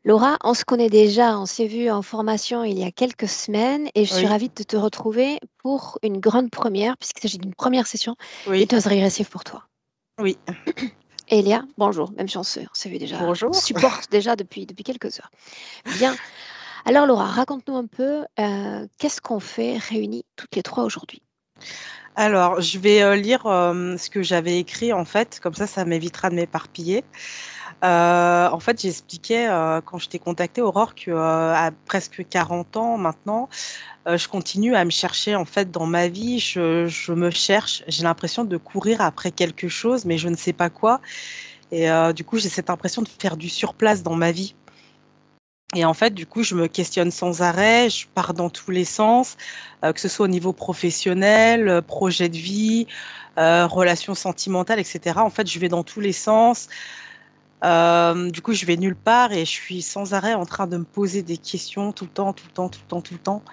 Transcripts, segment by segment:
Laura, on se connaît déjà, on s'est vu en formation il y a quelques semaines et je suis Oui, ravie de te retrouver pour une grande première, puisqu'il s'agit d'une première session oui, d'hypnose régressive pour toi. oui. Et Elia, bonjour, même si on s'est vu déjà, on se Bonjour. supporte déjà depuis quelques heures. Bien, alors Laura, raconte-nous un peu qu'est-ce qu'on fait réunis toutes les trois aujourd'hui. Alors, je vais lire ce que j'avais écrit en fait, comme ça m'évitera de m'éparpiller. J'expliquais quand je t'ai contactée, Aurore, que à presque 40 ans maintenant, je continue à me chercher en fait dans ma vie. Je me cherche. J'ai l'impression de courir après quelque chose, mais je ne sais pas quoi. Et du coup, j'ai cette impression de faire du surplace dans ma vie. Et en fait, du coup, je me questionne sans arrêt, je pars dans tous les sens, que ce soit au niveau professionnel, projet de vie, relations sentimentales, etc. En fait, je vais dans tous les sens. Du coup, je vais nulle part et je suis sans arrêt en train de me poser des questions tout le temps, tout le temps, tout le temps, tout le temps.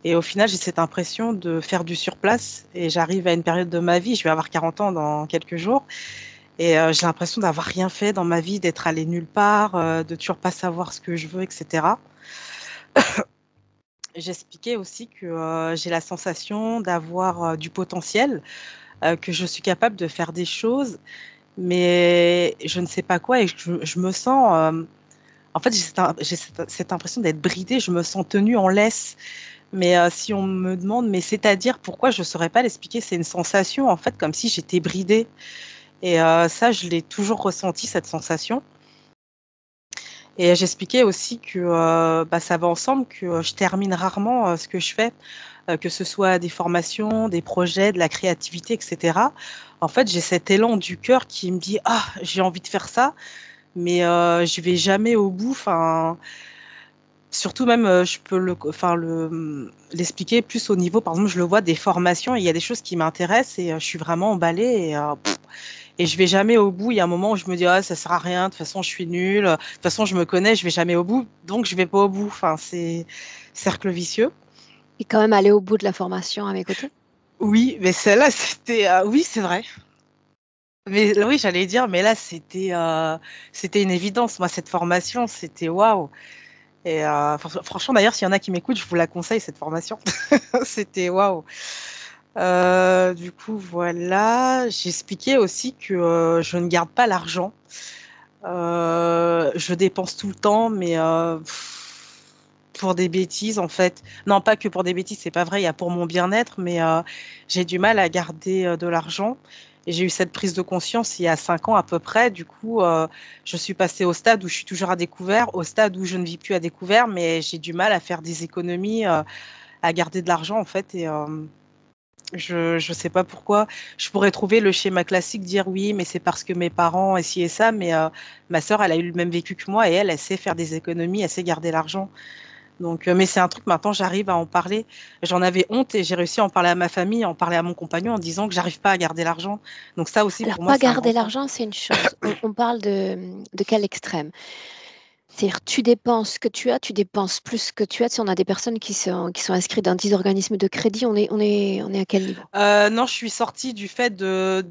Et au final, j'ai cette impression de faire du surplace et j'arrive à une période de ma vie, je vais avoir 40 ans dans quelques jours, et j'ai l'impression d'avoir rien fait dans ma vie, d'être allée nulle part, de toujours pas savoir ce que je veux, etc. J'expliquais aussi que j'ai la sensation d'avoir du potentiel, que je suis capable de faire des choses, mais je ne sais pas quoi et je me sens, en fait, j'ai cette impression d'être bridée, je me sens tenue en laisse. Mais si on me demande, mais c'est-à-dire pourquoi je ne saurais pas l'expliquer, c'est une sensation, en fait, comme si j'étais bridée. Et ça, je l'ai toujours ressenti, cette sensation. Et j'expliquais aussi que bah, ça va ensemble, que je termine rarement ce que je fais, que ce soit des formations, des projets, de la créativité, etc. En fait, j'ai cet élan du cœur qui me dit, ah, j'ai envie de faire ça, mais je vais jamais au bout. Enfin, surtout même, je peux l'expliquer plus au niveau, par exemple, je le vois des formations, et il y a des choses qui m'intéressent et je suis vraiment emballée et je vais jamais au bout. Il y a un moment où je me dis, ah, ça sert à rien, de toute façon, je suis nulle, de toute façon, je me connais, je vais jamais au bout, donc je vais pas au bout. Enfin, c'est cercle vicieux. Et quand même aller au bout de la formation à mes côtés. Oui, mais celle-là, c'était, oui, c'est vrai. Mais oui, j'allais dire, mais là, c'était une évidence. Moi, cette formation, c'était waouh. Et franchement, d'ailleurs, s'il y en a qui m'écoutent, je vous la conseille, cette formation. C'était waouh. Du coup, voilà. J'expliquais aussi que je ne garde pas l'argent. Je dépense tout le temps, mais pour des bêtises, en fait. Non, pas que pour des bêtises, c'est pas vrai. Il y a pour mon bien-être, mais j'ai du mal à garder de l'argent. Et j'ai eu cette prise de conscience il y a 5 ans à peu près. Du coup, je suis passée au stade où je suis toujours à découvert, au stade où je ne vis plus à découvert, mais j'ai du mal à faire des économies, à garder de l'argent, en fait. Et je sais pas pourquoi. Je pourrais trouver le schéma classique, dire oui, mais c'est parce que mes parents et ci et ça. Mais ma sœur, elle a eu le même vécu que moi et elle sait faire des économies, elle sait garder l'argent. Donc, mais c'est un truc, maintenant, j'arrive à en parler. J'en avais honte et j'ai réussi à en parler à ma famille, à en parler à mon compagnon en disant que j'arrive pas à garder l'argent. Donc ça aussi, Alors, pour moi, pas c'est un garder grand point. l'argent, c'est une chose. On parle de quel extrême? C'est-à-dire, tu dépenses ce que tu as, tu dépenses plus ce que tu as. Si on a des personnes qui sont inscrites dans 10 organismes de crédit, on est à quel niveau? Non, je suis sortie du fait de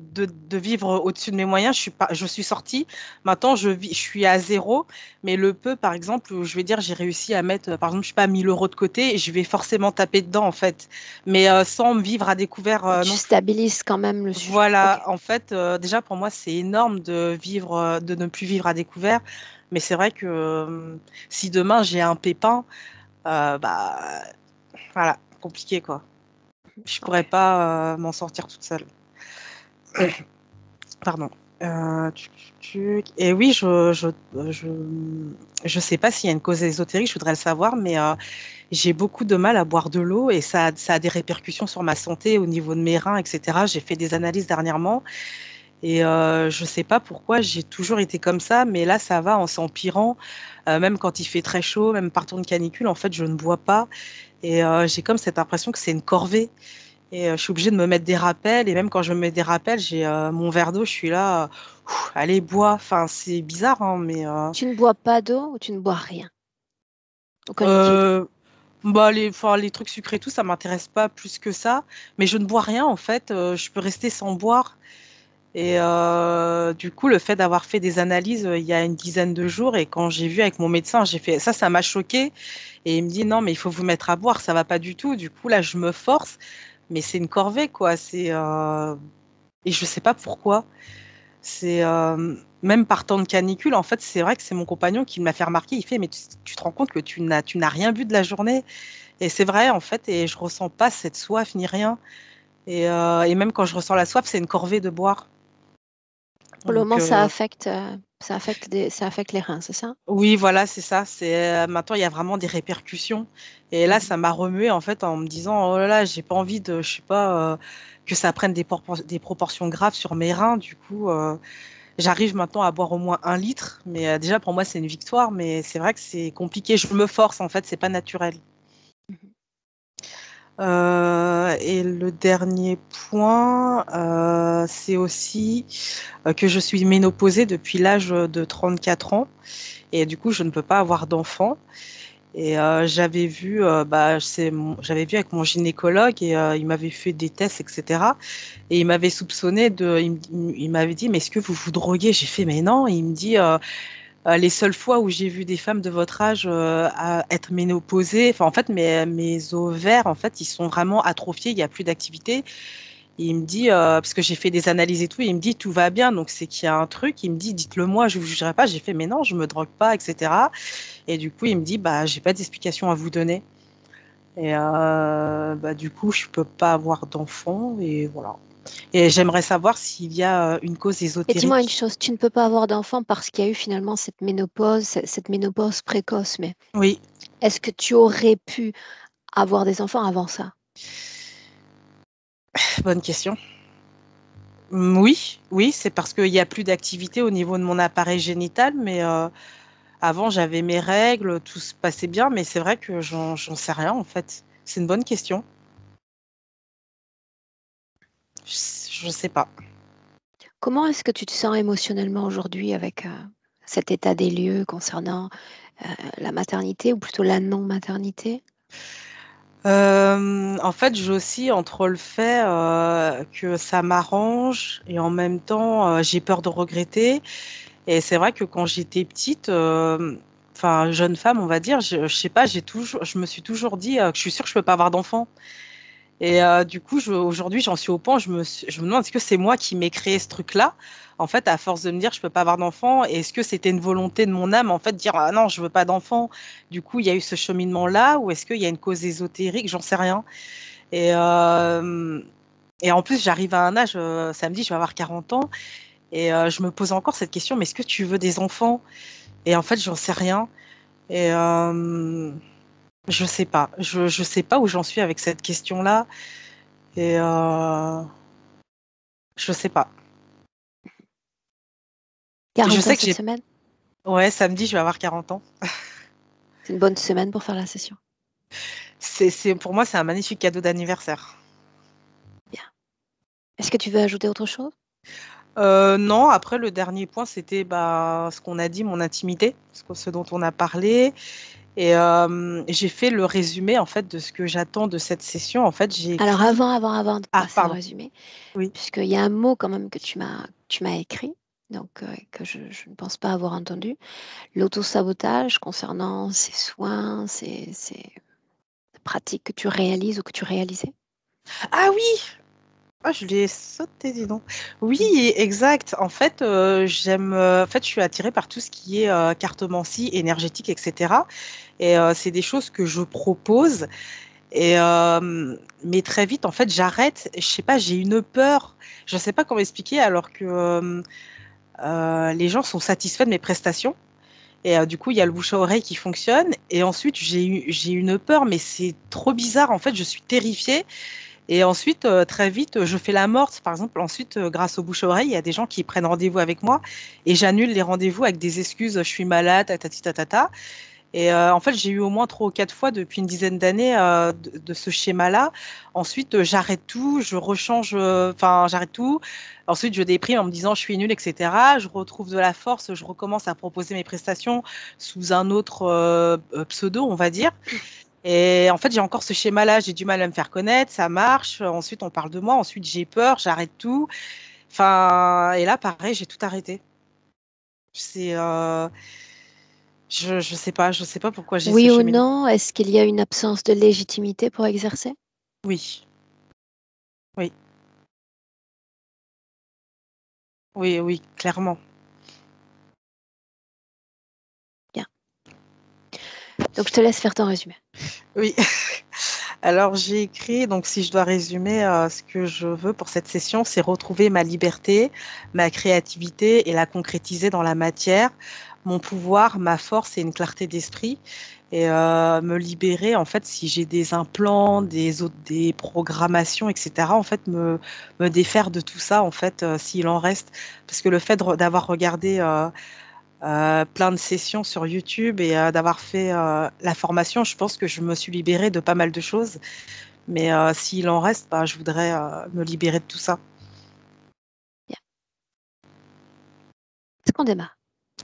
vivre au-dessus de mes moyens. Je suis sortie. Maintenant, je suis à zéro. Mais le peu, par exemple, où je vais dire, j'ai réussi à mettre, par exemple, je sais pas, 1 000 € de côté, et je vais forcément taper dedans, en fait. Mais sans me vivre à découvert Donc, tu non plus. stabilises quand même le sujet. Ok. Voilà, en fait, déjà pour moi, c'est énorme de vivre, de ne plus vivre à découvert. Mais c'est vrai que si demain j'ai un pépin, bah voilà, compliqué quoi. Je pourrais Ok. pas m'en sortir toute seule. Pardon. Et oui, je, je sais pas s'il y a une cause ésotérique, je voudrais le savoir, mais j'ai beaucoup de mal à boire de l'eau et ça a des répercussions sur ma santé au niveau de mes reins, etc. J'ai fait des analyses dernièrement et je sais pas pourquoi j'ai toujours été comme ça, mais là ça va en s'empirant. Même quand il fait très chaud, même par temps de canicule, en fait, je ne bois pas et j'ai comme cette impression que c'est une corvée. Et je suis obligée de me mettre des rappels. Et même quand je me mets des rappels, j'ai mon verre d'eau, je suis là, allez, bois. Enfin, c'est bizarre, hein, mais Tu ne bois pas d'eau ou tu ne bois rien? Aucun liquide. euh, bah, enfin, les trucs sucrés, et tout, ça m'intéresse pas plus que ça. Mais je ne bois rien, en fait. Je peux rester sans boire. Et du coup, le fait d'avoir fait des analyses il y a une dizaine de jours, et quand j'ai vu avec mon médecin, j'ai fait ça m'a choqué. Et il me dit non, mais il faut vous mettre à boire, ça va pas du tout. Du coup, là, je me force, mais c'est une corvée, quoi. Et je sais pas pourquoi. C'est même par temps de canicule, en fait, c'est vrai que c'est mon compagnon qui m'a fait remarquer. Il fait, mais tu te rends compte que tu n'as rien bu de la journée? Et c'est vrai, en fait, et je ressens pas cette soif ni rien. Et même quand je ressens la soif, c'est une corvée de boire. Pour le Donc, moment, ça affecte les reins, c'est ça? oui, voilà, c'est ça. Maintenant, il y a vraiment des répercussions. Et là, Mhm. ça m'a remué en fait en me disant, oh là là, j'ai pas envie de, je sais pas, que ça prenne des proportions graves sur mes reins. Du coup, j'arrive maintenant à boire au moins 1 litre. Mais déjà, pour moi, c'est une victoire. Mais c'est vrai que c'est compliqué. Je me force en fait, c'est pas naturel. Mhm. Et le dernier point, c'est aussi que je suis ménopausée depuis l'âge de 34 ans. Et du coup, je ne peux pas avoir d'enfant. Et j'avais vu avec mon gynécologue, et il m'avait fait des tests, etc. Et il m'avait soupçonné il m'avait dit, mais est-ce que vous vous droguez? J'ai fait, mais non. Et il me dit, les seules fois où j'ai vu des femmes de votre âge être ménopausées, enfin, en fait, mes ovaires, en fait, ils sont vraiment atrophiés, il n'y a plus d'activité. Et il me dit, parce que j'ai fait des analyses et tout, il me dit tout va bien, donc c'est qu'il y a un truc. Il me dit, dites-le moi, je vous jugerai pas. J'ai fait, mais non, je me drogue pas, etc. Et du coup, il me dit, bah, j'ai pas d'explication à vous donner. Et bah, du coup, je peux pas avoir d'enfant, et voilà. Et j'aimerais savoir s'il y a une cause Et dis-moi une ésotérique. chose, tu ne peux pas avoir d'enfant parce qu'il y a eu finalement cette ménopause, cette ménopause précoce, mais Oui, est-ce que tu aurais pu avoir des enfants avant ça? bonne question. Oui, oui, c'est parce qu'il y a plus d'activité au niveau de mon appareil génital, mais avant, j'avais mes règles, tout se passait bien, mais c'est vrai que j'en sais rien, en fait. C'est une bonne question. Je sais pas. Comment est-ce que tu te sens émotionnellement aujourd'hui avec cet état des lieux concernant la maternité ou plutôt la non-maternité? En fait, j'oscille entre le fait que ça m'arrange, et en même temps, j'ai peur de regretter. Et c'est vrai que quand j'étais petite, enfin jeune femme, on va dire, je sais pas, je me suis toujours dit que je suis sûre que je peux pas avoir d'enfant. Et du coup, aujourd'hui, j'en suis au point, je me demande, est-ce que c'est moi qui m'ai créé ce truc-là, en fait, à force de me dire je peux pas avoir d'enfant, et est-ce que c'était une volonté de mon âme, en fait, de dire ah non, je veux pas d'enfant. Du coup, il y a eu ce cheminement-là, ou est-ce qu'il y a une cause ésotérique, j'en sais rien. Et, et en plus, j'arrive à un âge, samedi, je vais avoir 40 ans, et je me pose encore cette question, mais est-ce que tu veux des enfants? Et en fait, j'en sais rien. Et je sais pas. Je sais pas où j'en suis avec cette question-là. Et je sais pas. Je 40 ans sais que cette j'ai. semaine? Ouais, samedi, je vais avoir 40 ans. C'est une bonne semaine pour faire la session. Pour moi, c'est un magnifique cadeau d'anniversaire. Bien. Est-ce que tu veux ajouter autre chose? Non, après, le dernier point, c'était bah, ce qu'on a dit, mon intimité, ce dont on a parlé. Et j'ai fait le résumé, en fait, de ce que j'attends de cette session. En fait, j'ai Alors écrit. avant de Ah, passer au pardon. résumé, Oui. puisqu'il y a un mot quand même que tu m'as écrit, donc que je ne pense pas avoir entendu, l'autosabotage concernant ces soins, ces pratiques que tu réalises ou que tu réalisais. Ah oui! Ah, je l'ai sauté, dis donc. Oui, Mhm. exact. En fait, en fait, je suis attirée par tout ce qui est cartomancie, énergétique, etc. Et c'est des choses que je propose. Et mais très vite, en fait, j'arrête. Je sais pas, j'ai une peur. Je sais pas comment expliquer, alors que les gens sont satisfaits de mes prestations. Et du coup, il y a le bouche à oreille qui fonctionne. Et ensuite, j'ai une peur, mais c'est trop bizarre. En fait, je suis terrifiée. Et ensuite, très vite, je fais la morte. Par exemple, ensuite, grâce au bouche à oreille, il y a des gens qui prennent rendez-vous avec moi, et j'annule les rendez-vous avec des excuses. Je suis malade, tatati tatata. Et en fait, j'ai eu au moins 3 ou 4 fois depuis une dizaine d'années de ce schéma-là. Ensuite, j'arrête tout, je rechange, enfin, j'arrête tout. Ensuite, je déprime en me disant je suis nulle, etc. Je retrouve de la force, je recommence à proposer mes prestations sous un autre pseudo, on va dire. Et en fait, j'ai encore ce schéma-là, j'ai du mal à me faire connaître, ça marche. Ensuite, on parle de moi. Ensuite, j'ai peur, j'arrête tout. Enfin, et là, pareil, j'ai tout arrêté. C'est, je sais pas pourquoi j'ai ce Oui ou cheminement. non, est-ce qu'il y a une absence de légitimité pour exercer? Oui, oui, oui, oui, clairement. Bien. Donc, je te laisse faire ton résumé. Oui. Alors, j'ai écrit, donc si je dois résumer, ce que je veux pour cette session, c'est retrouver ma liberté, ma créativité et la concrétiser dans la matière, mon pouvoir, ma force et une clarté d'esprit, et me libérer, en fait, si j'ai des implants, des programmations, etc., en fait, me défaire de tout ça, en fait, s'il en reste. Parce que le fait d'avoir regardé plein de sessions sur YouTube et d'avoir fait la formation, je pense que je me suis libérée de pas mal de choses. Mais s'il en reste, bah, je voudrais me libérer de tout ça. Bien. Est-ce qu'on démarre?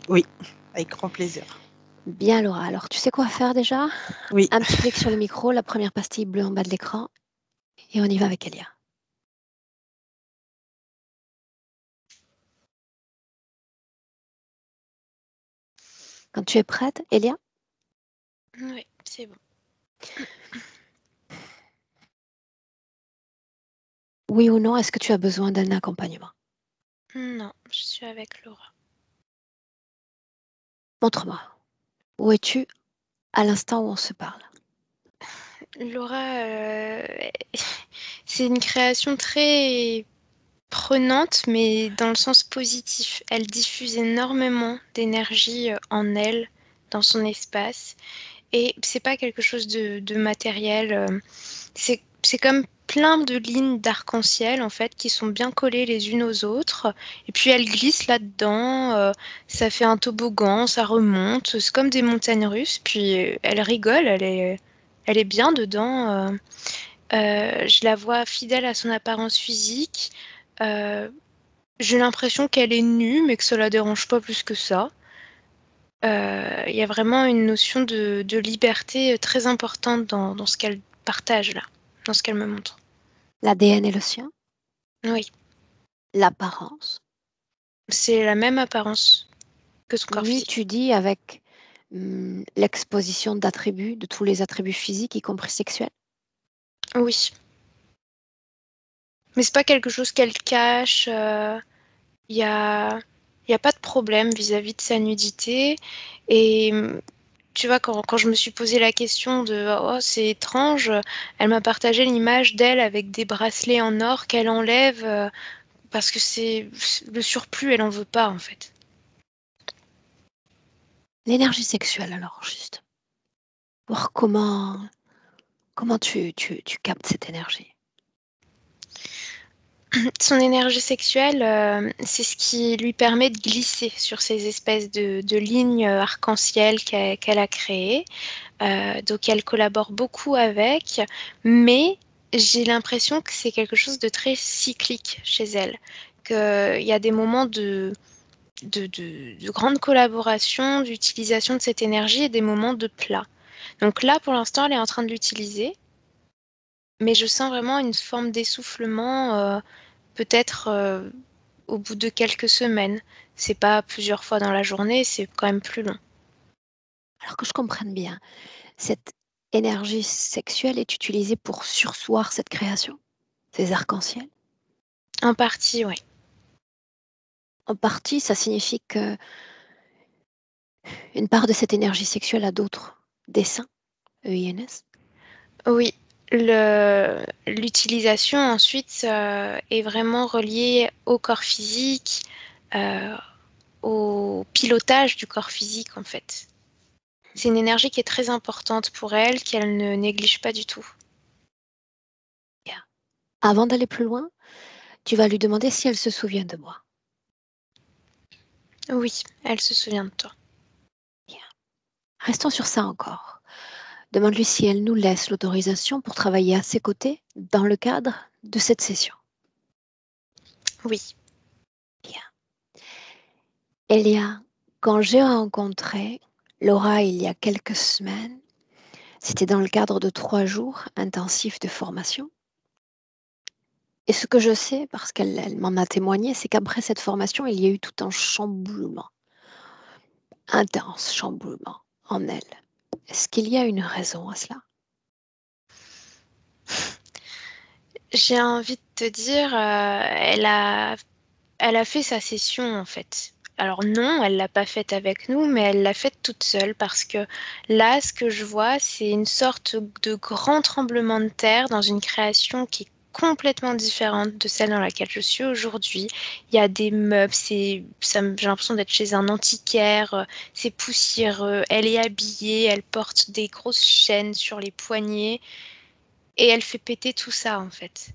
Oui, avec grand plaisir. Bien, Laura. Alors, tu sais quoi faire déjà? Oui, Un petit clic sur le micro, la première pastille bleue en bas de l'écran, et on y va avec Elia. Quand tu es prête, Elia? Oui, c'est bon. Oui ou non, est-ce que tu as besoin d'un accompagnement? Non, je suis avec Laura. Montre-moi. Où es-tu à l'instant où on se parle? Laura, c'est une création très prenante, mais dans le sens positif. Elle diffuse énormément d'énergie en elle, dans son espace. Et c'est pas quelque chose de matériel. C'est comme plein de lignes d'arc-en-ciel, en fait, qui sont bien collées les unes aux autres. Et puis elle glisse là-dedans. Ça fait un toboggan, ça remonte. C'est comme des montagnes russes. Puis elle rigole, elle est bien dedans. Je la vois fidèle à son apparence physique. Euh, j'ai l'impression qu'elle est nue, mais que ça la dérange pas plus que ça. Il y a vraiment une notion de liberté très importante dans ce qu'elle partage là, dans ce qu'elle me montre. L'ADN est le sien? Oui, L'apparence? c'est la même apparence que son corps Nu, physique. tu dis, avec l'exposition d'attributs, de tous les attributs physiques, y compris sexuels? Oui, mais c'est pas quelque chose qu'elle cache. Il y a, il y a pas de problème vis-à-vis de sa nudité. Et tu vois, quand je me suis posé la question de oh, c'est étrange, elle m'a partagé l'image d'elle avec des bracelets en or qu'elle enlève parce que c'est le surplus, elle en veut pas en fait. L'énergie sexuelle, alors, juste. Voir comment tu captes cette énergie. Son énergie sexuelle, c'est ce qui lui permet de glisser sur ces espèces de lignes arc-en-ciel qu'elle a créées. Donc elle collabore beaucoup avec, mais j'ai l'impression que c'est quelque chose de très cyclique chez elle. Qu'il y a des moments de grande collaboration, d'utilisation de cette énergie et des moments de plat. Donc là, pour l'instant, elle est en train de l'utiliser, mais je sens vraiment une forme d'essoufflement, peut-être au bout de quelques semaines. C'est pas plusieurs fois dans la journée, c'est quand même plus long. Alors que je comprenne bien, cette énergie sexuelle est utilisée pour surseoir cette création, ces arcs-en-ciel. En partie, oui. En partie, ça signifie que une part de cette énergie sexuelle a d'autres desseins, EINS. Oui, l'utilisation ensuite est vraiment reliée au corps physique, euh, au pilotage du corps physique en fait. C'est une énergie qui est très importante pour elle, qu'elle ne néglige pas du tout. Bien. Avant d'aller plus loin, tu vas lui demander si elle se souvient de moi. Oui, elle se souvient de toi. Bien. Restons sur ça encore. Demande-lui si elle nous laisse l'autorisation pour travailler à ses côtés dans le cadre de cette session. Oui, Bien. Elia, quand j'ai rencontré Laura il y a quelques semaines, c'était dans le cadre de 3 jours intensifs de formation. Et ce que je sais, parce qu'elle m'en a témoigné, c'est qu'après cette formation, il y a eu tout un chamboulement, intense chamboulement en elle. Est-ce qu'il y a une raison à cela? J'ai envie de te dire, elle a fait sa session, en fait. Alors non, elle l'a pas faite avec nous, mais elle l'a faite toute seule parce que là, ce que je vois, c'est une sorte de grand tremblement de terre dans une création qui est complètement différente de celle dans laquelle je suis aujourd'hui. Il y a des meubles, j'ai l'impression d'être chez un antiquaire, c'est poussiéreux, elle est habillée, elle porte des grosses chaînes sur les poignets et elle fait péter tout ça, en fait.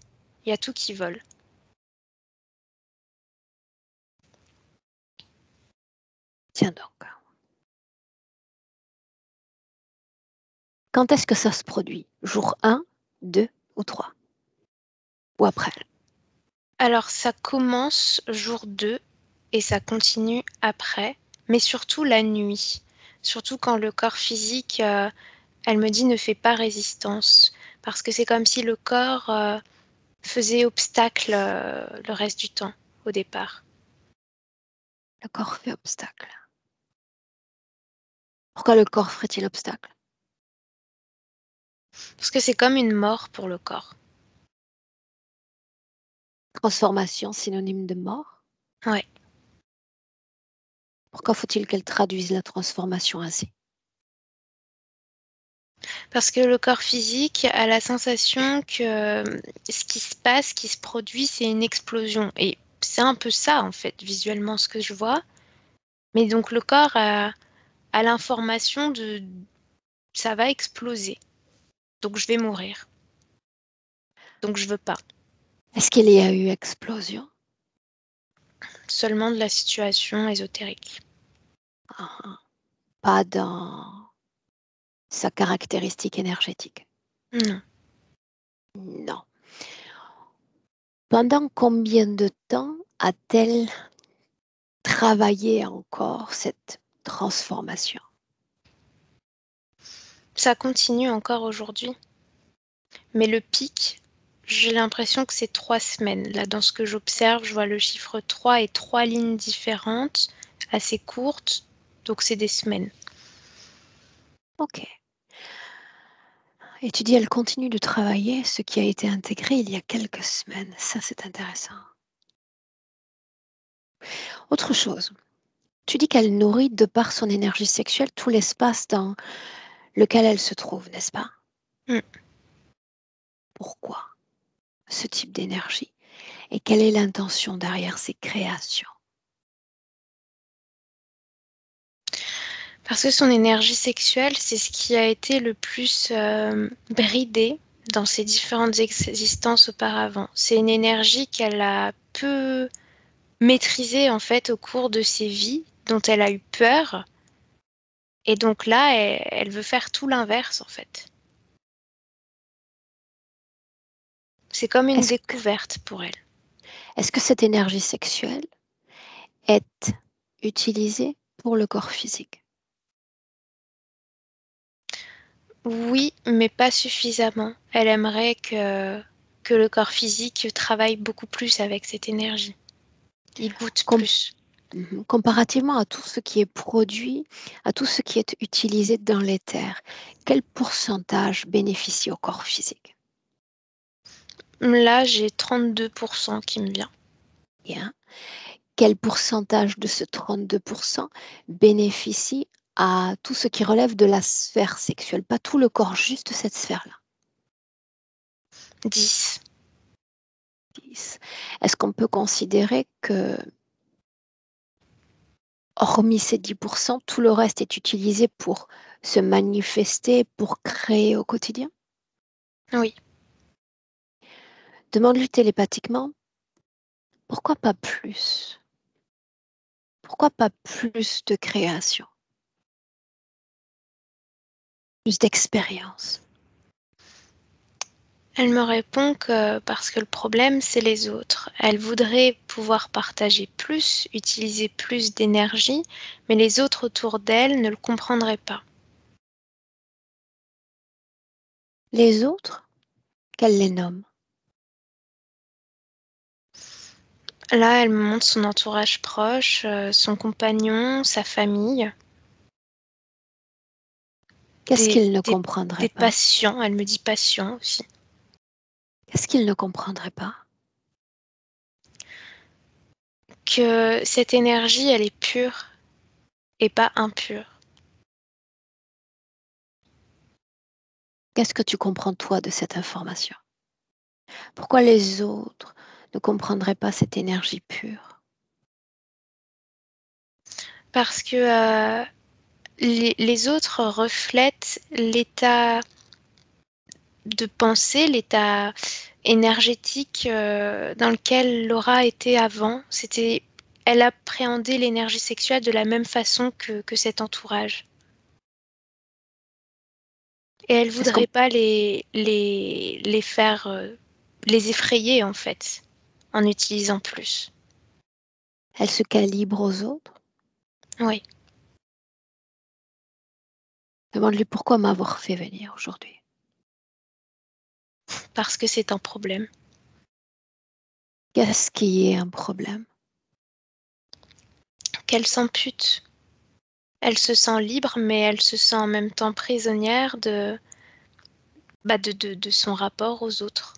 Il y a tout qui vole. Tiens donc. Quand est-ce que ça se produit? Jour 1, 2 ou 3? Ou après? Alors ça commence jour 2 et ça continue après, mais surtout la nuit. Surtout quand le corps physique, elle me dit: «Ne fait pas résistance». Parce que c'est comme si le corps, faisait obstacle, le reste du temps, au départ. Le corps fait obstacle. Pourquoi le corps ferait-il obstacle? Parce que c'est comme une mort pour le corps. Transformation synonyme de mort? Ouais. Pourquoi faut-il qu'elle traduise la transformation ainsi? Parce que le corps physique a la sensation que, ce qui se passe, ce qui se produit, c'est une explosion et c'est un peu ça, en fait, visuellement, ce que je vois. Mais donc le corps a l'information de ça va exploser, donc je vais mourir, donc je veux pas. Est-ce qu'il y a eu explosion? Seulement de la situation ésotérique. Ah, ah. Pas dans sa caractéristique énergétique. Non. Non. Pendant combien de temps a-t-elle travaillé encore cette transformation? Ça continue encore aujourd'hui, mais le pic, j'ai l'impression que c'est 3 semaines. Là, dans ce que j'observe, je vois le chiffre 3 et 3 lignes différentes, assez courtes, donc c'est des semaines. Ok. Et tu dis, elle continue de travailler ce qui a été intégré il y a quelques semaines. Ça, c'est intéressant. Autre chose, tu dis qu'elle nourrit de par son énergie sexuelle tout l'espace dans lequel elle se trouve, n'est-ce pas? Mmh. Pourquoi ce type d'énergie? Et quelle est l'intention derrière ces créations? Parce que son énergie sexuelle, c'est ce qui a été le plus, bridé dans ses différentes existences auparavant. C'est une énergie qu'elle a peu maîtrisée, en fait, au cours de ses vies, dont elle a eu peur et donc là, elle veut faire tout l'inverse, en fait. C'est comme une Est-ce que, découverte pour elle. est-ce que cette énergie sexuelle est utilisée pour le corps physique? Oui, mais pas suffisamment. Elle aimerait que le corps physique travaille beaucoup plus avec cette énergie. Il goûte Com- plus. Comparativement à tout ce qui est produit, à tout ce qui est utilisé dans l'éther, quel pourcentage bénéficie au corps physique? Là, j'ai 32 qui me vient. Bien. Quel pourcentage de ce 32% bénéficie à tout ce qui relève de la sphère sexuelle? Pas tout le corps, juste cette sphère-là. 10. 10. Est-ce qu'on peut considérer que, hormis ces 10%, tout le reste est utilisé pour se manifester, pour créer au quotidien? Oui. Demande-lui télépathiquement, pourquoi pas plus? Pourquoi pas plus de création, plus d'expérience? Elle me répond que parce que le problème, c'est les autres. Elle voudrait pouvoir partager plus, utiliser plus d'énergie, mais les autres autour d'elle ne le comprendraient pas. Les autres, qu'elle les nomme. Là, elle me montre son entourage proche, son compagnon, sa famille, Qu'est-ce des qu'il ne des comprendrait des pas? patients, elle me dit patients aussi. Qu'est-ce qu'il ne comprendrait pas? Que cette énergie, elle est pure et pas impure. Qu'est-ce que tu comprends toi de cette information? Pourquoi les autres ne comprendraient pas cette énergie pure? Parce que, les autres reflètent l'état de pensée, l'état énergétique, dans lequel Laura était avant. Elle appréhendait l'énergie sexuelle de la même façon que cet entourage et elle Est-ce qu'on voudrait pas les faire, les effrayer, en fait, en utilisant plus. Elle se calibre aux autres? Oui, Demande-lui pourquoi m'avoir fait venir aujourd'hui. parce que c'est un problème. Qu'est-ce qui est un problème? Qu'elle s'ampute. Elle se sent libre, mais elle se sent en même temps prisonnière de son rapport aux autres.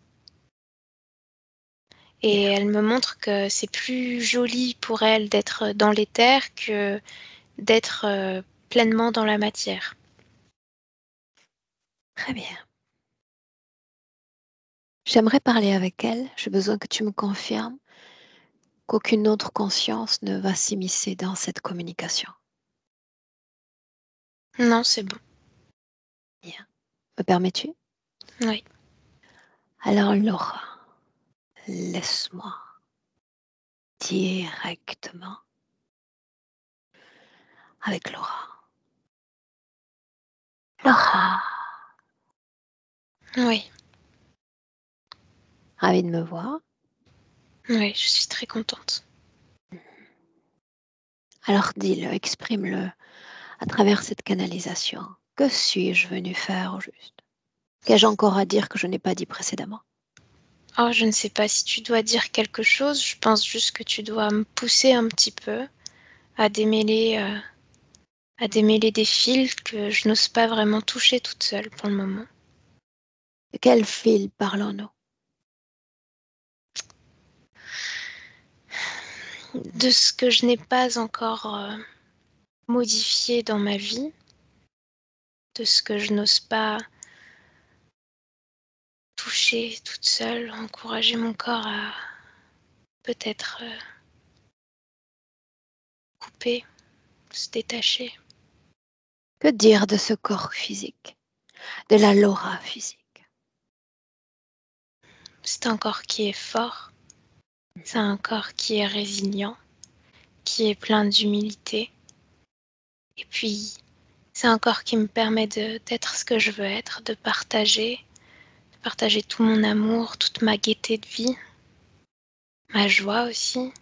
Et Bien, elle me montre que c'est plus joli pour elle d'être dans l'éther que d'être, pleinement dans la matière. très bien. J'aimerais parler avec elle. J'ai besoin que tu me confirmes qu'aucune autre conscience ne va s'immiscer dans cette communication. Non, c'est bon. Bien. Me permets-tu? Oui. Alors Laura, laisse-moi directement avec Laura. Laura, Oui, ravie de me voir. oui, je suis très contente. Alors dis-le, exprime-le à travers cette canalisation. Que suis-je venu faire au juste? Qu'ai-je encore à dire que je n'ai pas dit précédemment? Oh, je ne sais pas si tu dois dire quelque chose, je pense juste que tu dois me pousser un petit peu à démêler, des fils que je n'ose pas vraiment toucher toute seule pour le moment. De quel fil parlons-nous? De ce que je n'ai pas encore, modifié dans ma vie, de ce que je n'ose pas toucher toute seule, encourager mon corps à peut-être, couper, se détacher. Que dire de ce corps physique, de la Laura physique? C'est un corps qui est fort, c'est un corps qui est résilient, qui est plein d'humilité et puis c'est un corps qui me permet d'être ce que je veux être, de partager tout mon amour, toute ma gaieté de vie, ma joie aussi.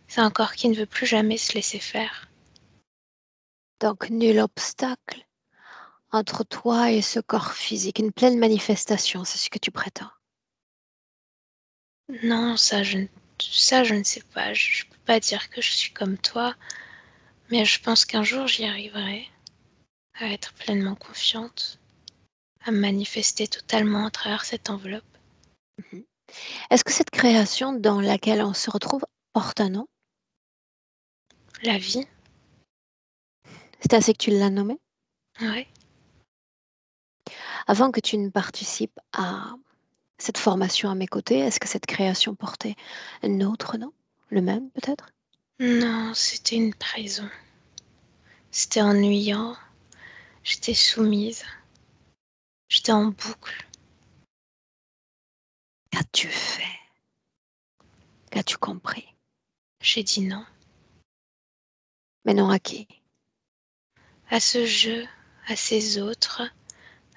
C'est un corps qui ne veut plus jamais se laisser faire. Donc nul obstacle entre toi et ce corps physique, une pleine manifestation, c'est ce que tu prétends. Non, ça je ne sais pas, je peux pas dire que je suis comme toi, mais je pense qu'un jour j'y arriverai, à être pleinement confiante, à me manifester totalement à travers cette enveloppe. Mhm. Est-ce que cette création dans laquelle on se retrouve porte un nom? La vie, C'est ainsi que tu l'as nommé? ouais. Avant que tu ne participes à cette formation à mes côtés, est-ce que cette création portait un autre nom? Le même peut-être? Non, c'était une prison. C'était ennuyant, j'étais soumise, j'étais en boucle. Qu'as-tu fait? Qu'as-tu compris? J'ai dit non. Mais non à qui? À ce jeu, à ces autres,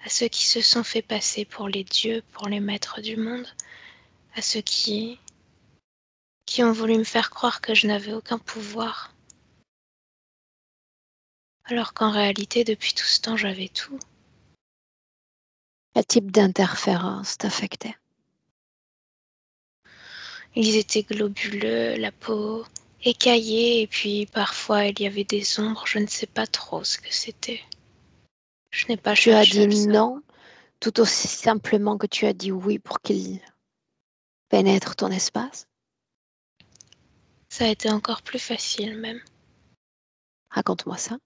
à ceux qui se sont fait passer pour les dieux, pour les maîtres du monde, à ceux qui ont voulu me faire croire que je n'avais aucun pouvoir, alors qu'en réalité, depuis tout ce temps, j'avais tout. Quel type d'interférence t'affectait? Ils étaient globuleux, la peau écaillée, et puis parfois il y avait des ombres, je ne sais pas trop ce que c'était. Je n'ai pas Tu as cherché à dit le savoir. non, tout aussi simplement que tu as dit oui pour qu'il pénètre ton espace. Ça a été encore plus facile même. Raconte-moi ça.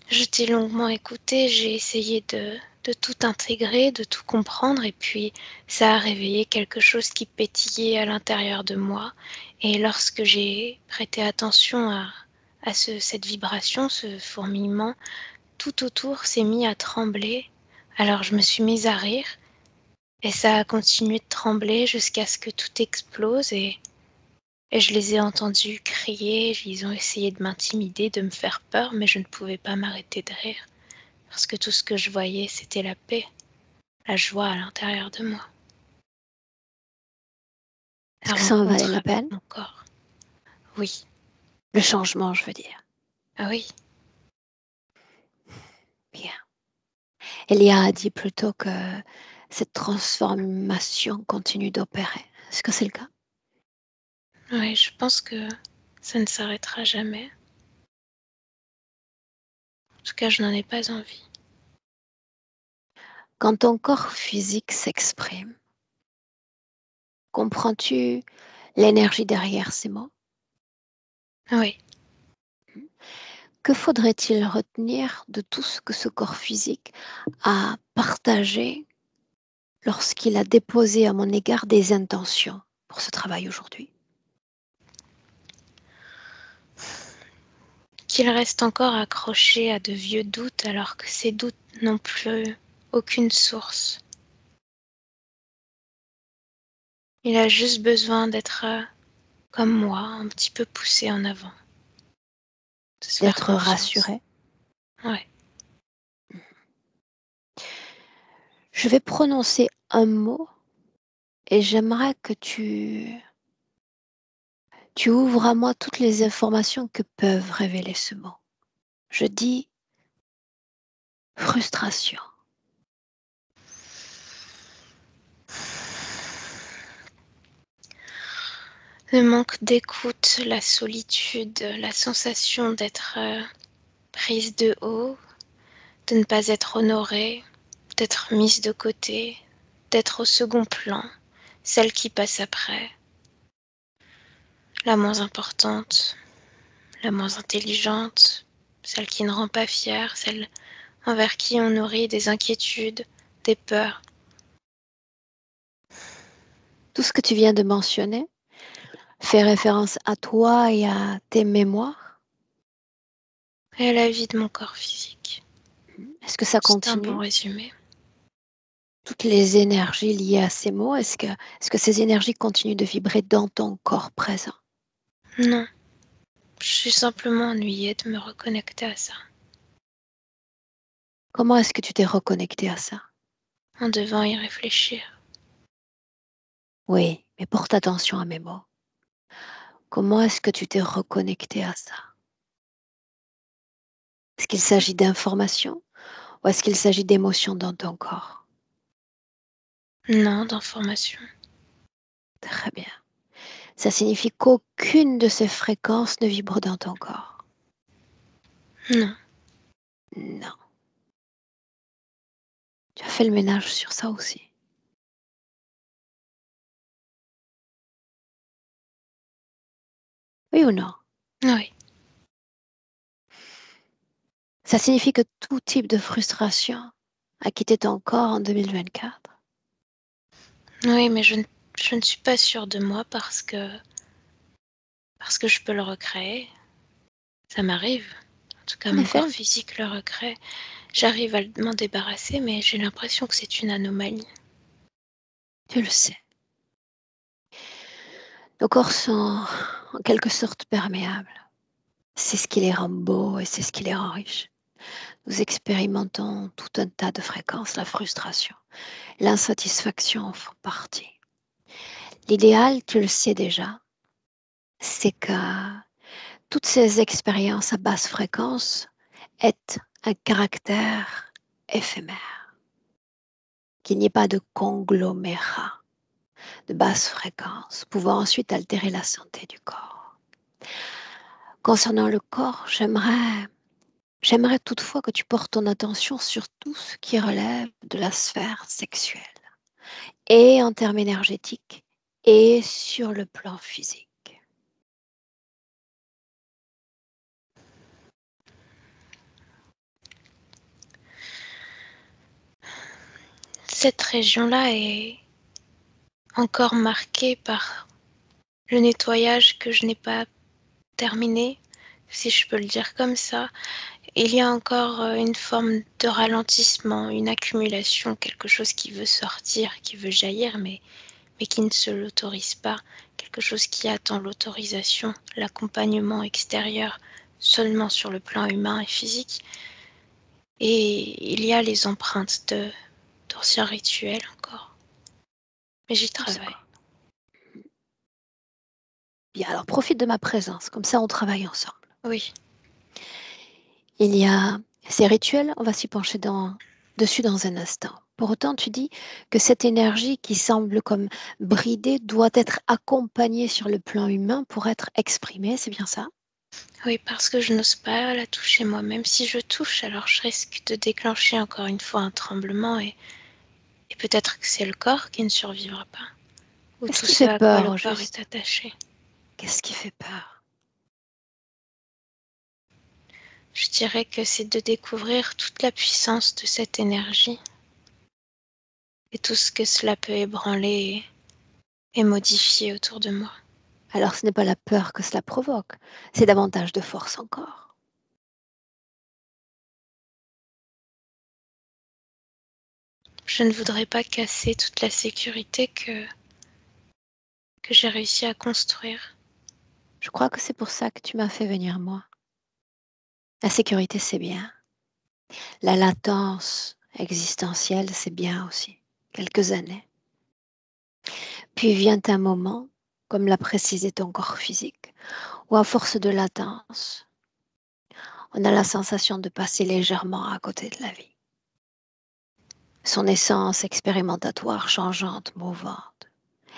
Je t'ai longuement écouté, j'ai essayé de tout intégrer, de tout comprendre, et puis ça a réveillé quelque chose qui pétillait à l'intérieur de moi. Et lorsque j'ai prêté attention à cette vibration, ce fourmillement, tout autour s'est mis à trembler. Alors je me suis mise à rire, et ça a continué de trembler jusqu'à ce que tout explose, et je les ai entendus crier, ils ont essayé de m'intimider, de me faire peur, mais je ne pouvais pas m'arrêter de rire. Parce que tout ce que je voyais, c'était la paix, la joie à l'intérieur de moi, Est-ce la que ça en valait rencontre la avec peine? mon corps. Oui, Le changement, je veux dire. ah oui, Bien. Elia a dit plutôt que cette transformation continue d'opérer. Est-ce que c'est le cas? oui, je pense que ça ne s'arrêtera jamais. En tout cas, je n'en ai pas envie. Quand ton corps physique s'exprime, comprends-tu l'énergie derrière ces mots? Oui, Que faudrait-il retenir de tout ce que ce corps physique a partagé lorsqu'il a déposé à mon égard des intentions pour ce travail aujourd'hui? qu'il reste encore accroché à de vieux doutes alors que ces doutes n'ont plus aucune source. Il a juste besoin d'être comme moi, un petit peu poussé en avant, de se faire D'être confiance. rassuré? Ouais. Je vais prononcer un mot et j'aimerais que tu ouvres à moi toutes les informations que peuvent révéler ce mot. Je dis frustration. Le manque d'écoute, la solitude, la sensation d'être prise de haut, de ne pas être honorée, d'être mise de côté, d'être au second plan, celle qui passe après, la moins importante, la moins intelligente, celle qui ne rend pas fière, celle envers qui on nourrit des inquiétudes, des peurs. Tout ce que tu viens de mentionner fait référence à toi et à tes mémoires. Et à la vie de mon corps physique. Est-ce que ça C'est un bon continue? résumé. Toutes les énergies liées à ces mots, est-ce que ces énergies continuent de vibrer dans ton corps présent? Non, je suis simplement ennuyée de me reconnecter à ça, Comment est-ce que tu t'es reconnecté à ça? en devant y réfléchir. Oui, mais porte attention à mes mots. Comment est-ce que tu t'es reconnecté à ça? Est-ce qu'il s'agit d'informations ou est-ce qu'il s'agit d'émotions dans ton corps? Non, d'information. Très bien. Ça signifie qu'aucune de ces fréquences ne vibre dans ton corps. Non, Non. Tu as fait le ménage sur ça aussi. Oui ou non? oui. Ça signifie que tout type de frustration a quitté ton corps en 2024. Oui, mais je ne suis pas sûre de moi parce que je peux le recréer. Ça m'arrive. En tout cas, En mon corps effet, physique le recrée. J'arrive à m'en débarrasser, mais j'ai l'impression que c'est une anomalie. tu le sais. Nos corps sont en quelque sorte perméables. C'est ce qui les rend beaux et c'est ce qui les rend riches. Nous expérimentons tout un tas de fréquences, la frustration, l'insatisfaction en font partie. L'idéal, tu le sais déjà, c'est que toutes ces expériences à basse fréquence aient un caractère éphémère, qu'il n'y ait pas de conglomérat. de basse fréquence, pouvant ensuite altérer la santé du corps. Concernant le corps, j'aimerais toutefois que tu portes ton attention sur tout ce qui relève de la sphère sexuelle, et en termes énergétiques, et sur le plan physique. Cette région-là est encore marquée par le nettoyage que je n'ai pas terminé, si je peux le dire comme ça. Il y a encore une forme de ralentissement, une accumulation, quelque chose qui veut sortir, qui veut jaillir, mais qui ne se l'autorise pas, quelque chose qui attend l'autorisation, l'accompagnement extérieur seulement sur le plan humain et physique. Et il y a les empreintes d'anciens rituels encore. Mais j'y travaille. Bien, alors profite de ma présence, comme ça on travaille ensemble. Oui. Il y a ces rituels, on va s'y pencher dessus dans un instant. Pour autant, tu dis que cette énergie qui semble comme bridée doit être accompagnée sur le plan humain pour être exprimée, c'est bien ça? Oui, parce que je n'ose pas la toucher moi-même. Si je touche, alors je risque de déclencher encore une fois un tremblement et peut-être que c'est le corps qui ne survivra pas. Ou Qu'est-ce tout qui ce fait à quoi peur le au corps juste? est attaché. Qu'est-ce qui fait peur? Je dirais que c'est de découvrir toute la puissance de cette énergie et tout ce que cela peut ébranler et modifier autour de moi. Alors ce n'est pas la peur que cela provoque, c'est davantage de force encore. Je ne voudrais pas casser toute la sécurité que j'ai réussi à construire. Je crois que c'est pour ça que tu m'as fait venir moi. La sécurité, c'est bien. La latence existentielle, c'est bien aussi. Quelques années. Puis vient un moment, comme l'a précisé ton corps physique, où à force de latence, on a la sensation de passer légèrement à côté de la vie. Son essence expérimentatoire, changeante, mouvante,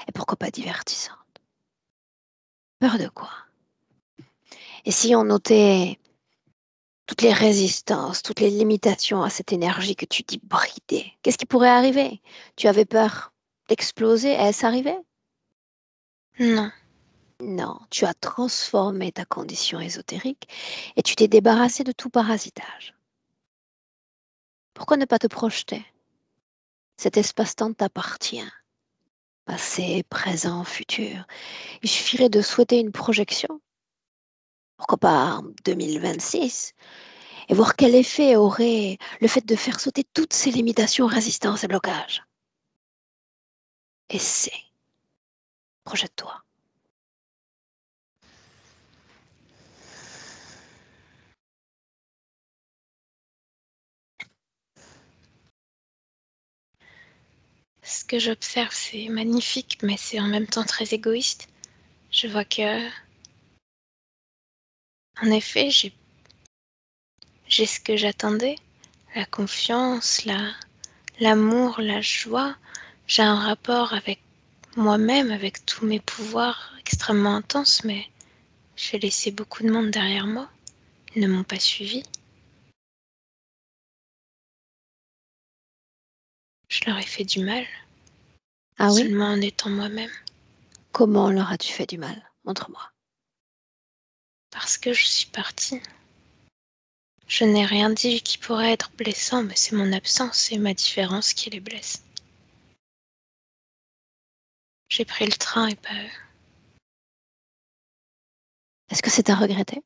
et pourquoi pas divertissante. Peur de quoi? Et si on notait toutes les résistances, toutes les limitations à cette énergie que tu dis bridée, qu'est-ce qui pourrait arriver? Tu avais peur d'exploser, est-ce arrivé? Non, Non, tu as transformé ta condition ésotérique et tu t'es débarrassé de tout parasitage. Pourquoi ne pas te projeter? Cet espace-temps t'appartient. Passé, présent, futur. Il suffirait de souhaiter une projection. Pourquoi pas en 2026? Et voir quel effet aurait le fait de faire sauter toutes ces limitations, résistances et blocages. Essaie. Projette-toi. ce que j'observe, c'est magnifique, mais c'est en même temps très égoïste. Je vois que, en effet, j'ai ce que j'attendais, la confiance, l'amour, la joie. J'ai un rapport avec moi-même, avec tous mes pouvoirs extrêmement intenses, mais j'ai laissé beaucoup de monde derrière moi. Ils ne m'ont pas suivi. Je leur ai fait du mal, Ah oui? seulement en étant moi-même, Comment leur as-tu fait du mal? Montre-moi. parce que je suis partie. Je n'ai rien dit qui pourrait être blessant, mais c'est mon absence et ma différence qui les blesse. J'ai pris le train et pas eux. Est-ce que c'est à regretter?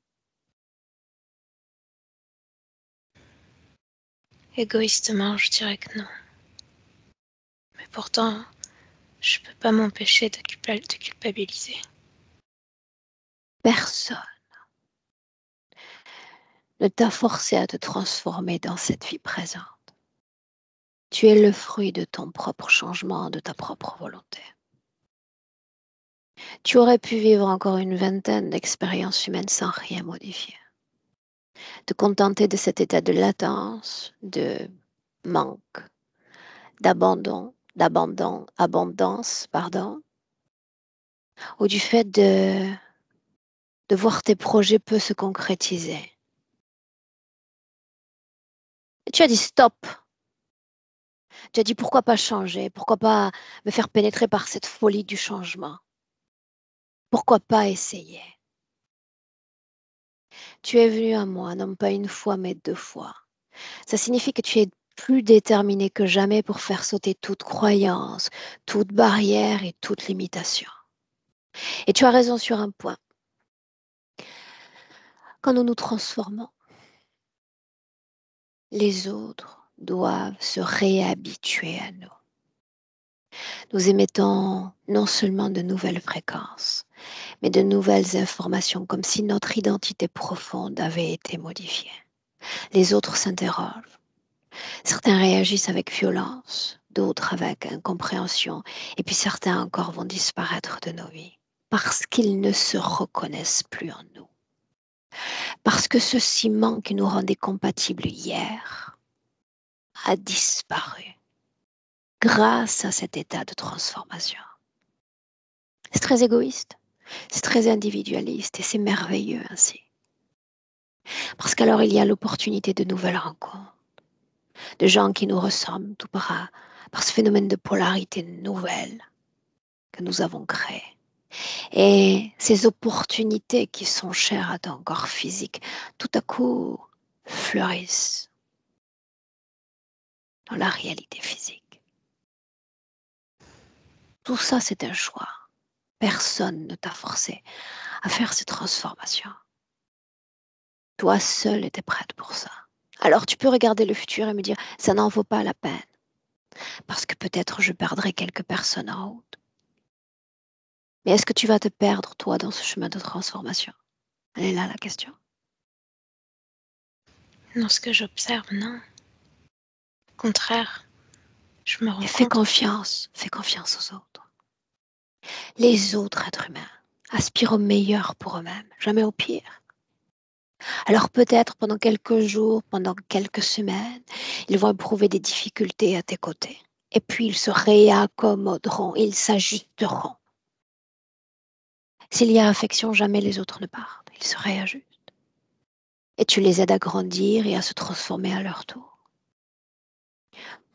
Égoïstement, je dirais que non. Mais pourtant, je peux pas m'empêcher de culpabiliser. Personne ne t'a forcé à te transformer dans cette vie présente. Tu es le fruit de ton propre changement, de ta propre volonté. Tu aurais pu vivre encore une vingtaine d'expériences humaines sans rien modifier. Te contenter de cet état de latence, de manque, d'abandon, abondance, pardon, ou du fait de voir tes projets peu se concrétiser. Et tu as dit stop. Tu as dit pourquoi pas changer, pourquoi pas me faire pénétrer par cette folie du changement. Pourquoi pas essayer. Tu es venu à moi, non pas une fois, mais 2 fois. Ça signifie que tu es plus déterminé que jamais pour faire sauter toute croyance, toute barrière et toute limitation. Et tu as raison sur un point. Quand nous nous transformons, les autres doivent se réhabituer à nous. Nous émettons non seulement de nouvelles fréquences, mais de nouvelles informations, comme si notre identité profonde avait été modifiée. Les autres s'interrogent. Certains réagissent avec violence, d'autres avec incompréhension, et puis certains encore vont disparaître de nos vies, parce qu'ils ne se reconnaissent plus en nous. Parce que ce ciment qui nous rendait compatibles hier a disparu grâce à cet état de transformation. C'est très égoïste, c'est très individualiste et c'est merveilleux ainsi. Parce qu'alors il y a l'opportunité de nouvelles rencontres, de gens qui nous ressemblent tout par ce phénomène de polarité nouvelle que nous avons créé. Et ces opportunités qui sont chères à ton corps physique, tout à coup fleurissent dans la réalité physique. Tout ça, c'est un choix. Personne ne t'a forcé à faire ces transformations. Toi seul étais prête pour ça. Alors tu peux regarder le futur et me dire, ça n'en vaut pas la peine. Parce que peut-être je perdrai quelques personnes en route. Mais est-ce que tu vas te perdre, toi, dans ce chemin de transformation? Elle est là, la question. Dans ce que j'observe, non. Au contraire, je me rends Et fais compte. confiance aux autres. Les autres êtres humains aspirent au meilleur pour eux-mêmes, jamais au pire. Alors peut-être pendant quelques jours, pendant quelques semaines, ils vont éprouver des difficultés à tes côtés. Et puis ils se réaccommoderont, ils s'ajusteront. S'il y a affection, jamais les autres ne partent, ils se réajustent. Et tu les aides à grandir et à se transformer à leur tour.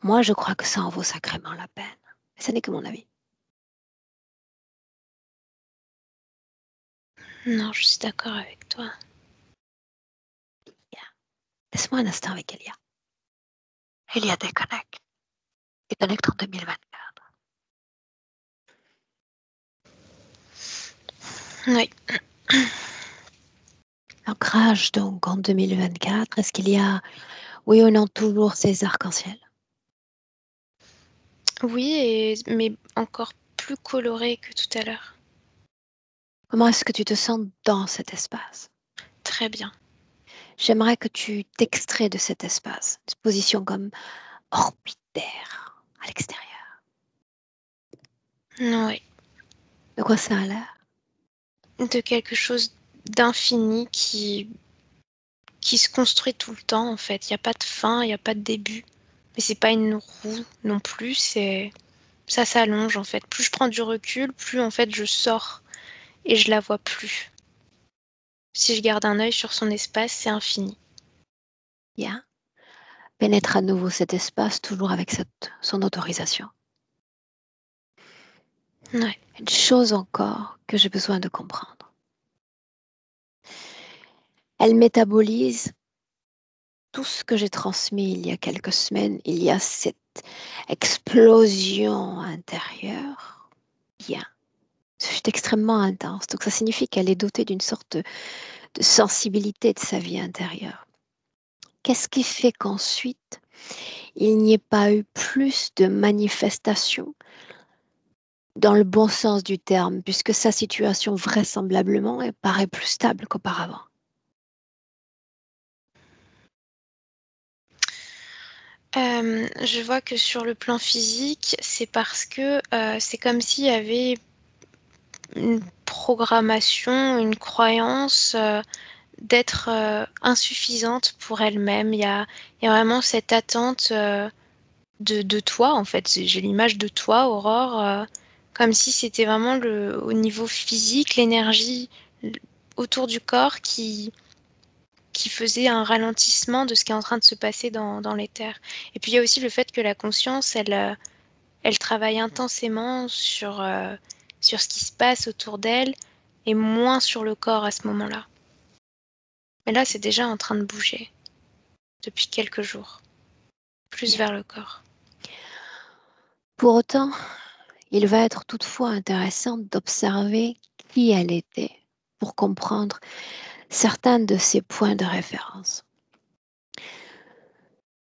Moi, je crois que ça en vaut sacrément la peine. Mais ce n'est que mon avis. Non, je suis d'accord avec toi. Laisse-moi un instant avec Elia. Elia déconnecte. Déconnecte en 2024. Oui. L'ancrage donc en 2024, est-ce qu'il y a, oui ou non, toujours ces arcs-en-ciel? Oui, mais encore plus coloré que tout à l'heure. Comment est-ce que tu te sens dans cet espace? Très bien. J'aimerais que tu t'extrais de cet espace, une position comme orbitaire à l'extérieur. Oui. De quoi ça a l'air? De quelque chose d'infini qui se construit tout le temps, en fait. Il n'y a pas de fin, il n'y a pas de début. Mais c'est pas une roue non plus, ça s'allonge, en fait. Plus je prends du recul, plus, en fait, je sors et je la vois plus. Si je garde un œil sur son espace, c'est infini. Bien. Pénètre à nouveau cet espace, toujours avec son autorisation. Ouais. Une chose encore que j'ai besoin de comprendre. Elle métabolise tout ce que j'ai transmis il y a quelques semaines. Il y a cette explosion intérieure. Bien. Ce fut extrêmement intense. Donc ça signifie qu'elle est dotée d'une sorte de sensibilité de sa vie intérieure. Qu'est-ce qui fait qu'ensuite, il n'y ait pas eu plus de manifestations dans le bon sens du terme, puisque sa situation vraisemblablement elle paraît plus stable qu'auparavant? Je vois que sur le plan physique, c'est parce que, c'est comme s'il y avait une programmation, une croyance, d'être, insuffisante pour elle-même. Il y a vraiment cette attente, de toi, en fait. J'ai l'image de toi, Aurore, comme si c'était vraiment au niveau physique, l'énergie autour du corps qui faisait un ralentissement de ce qui est en train de se passer dans l'éther. Et puis il y a aussi le fait que la conscience, elle travaille intensément sur ce qui se passe autour d'elle et moins sur le corps à ce moment-là. Mais là, c'est déjà en train de bouger depuis quelques jours, plus vers le corps. Pour autant, il va être toutefois intéressant d'observer qui elle était pour comprendre certains de ses points de référence.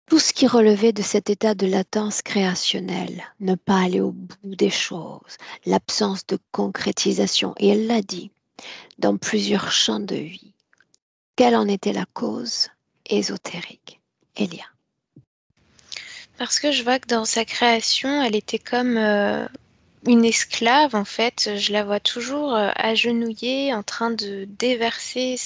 Tout ce qui relevait de cet état de latence créationnelle, ne pas aller au bout des choses, l'absence de concrétisation, et elle l'a dit, dans plusieurs champs de vie. Quelle en était la cause ésotérique, Elia? Parce que je vois que dans sa création, elle était comme une esclave, en fait. Je la vois toujours agenouillée, en train de déverser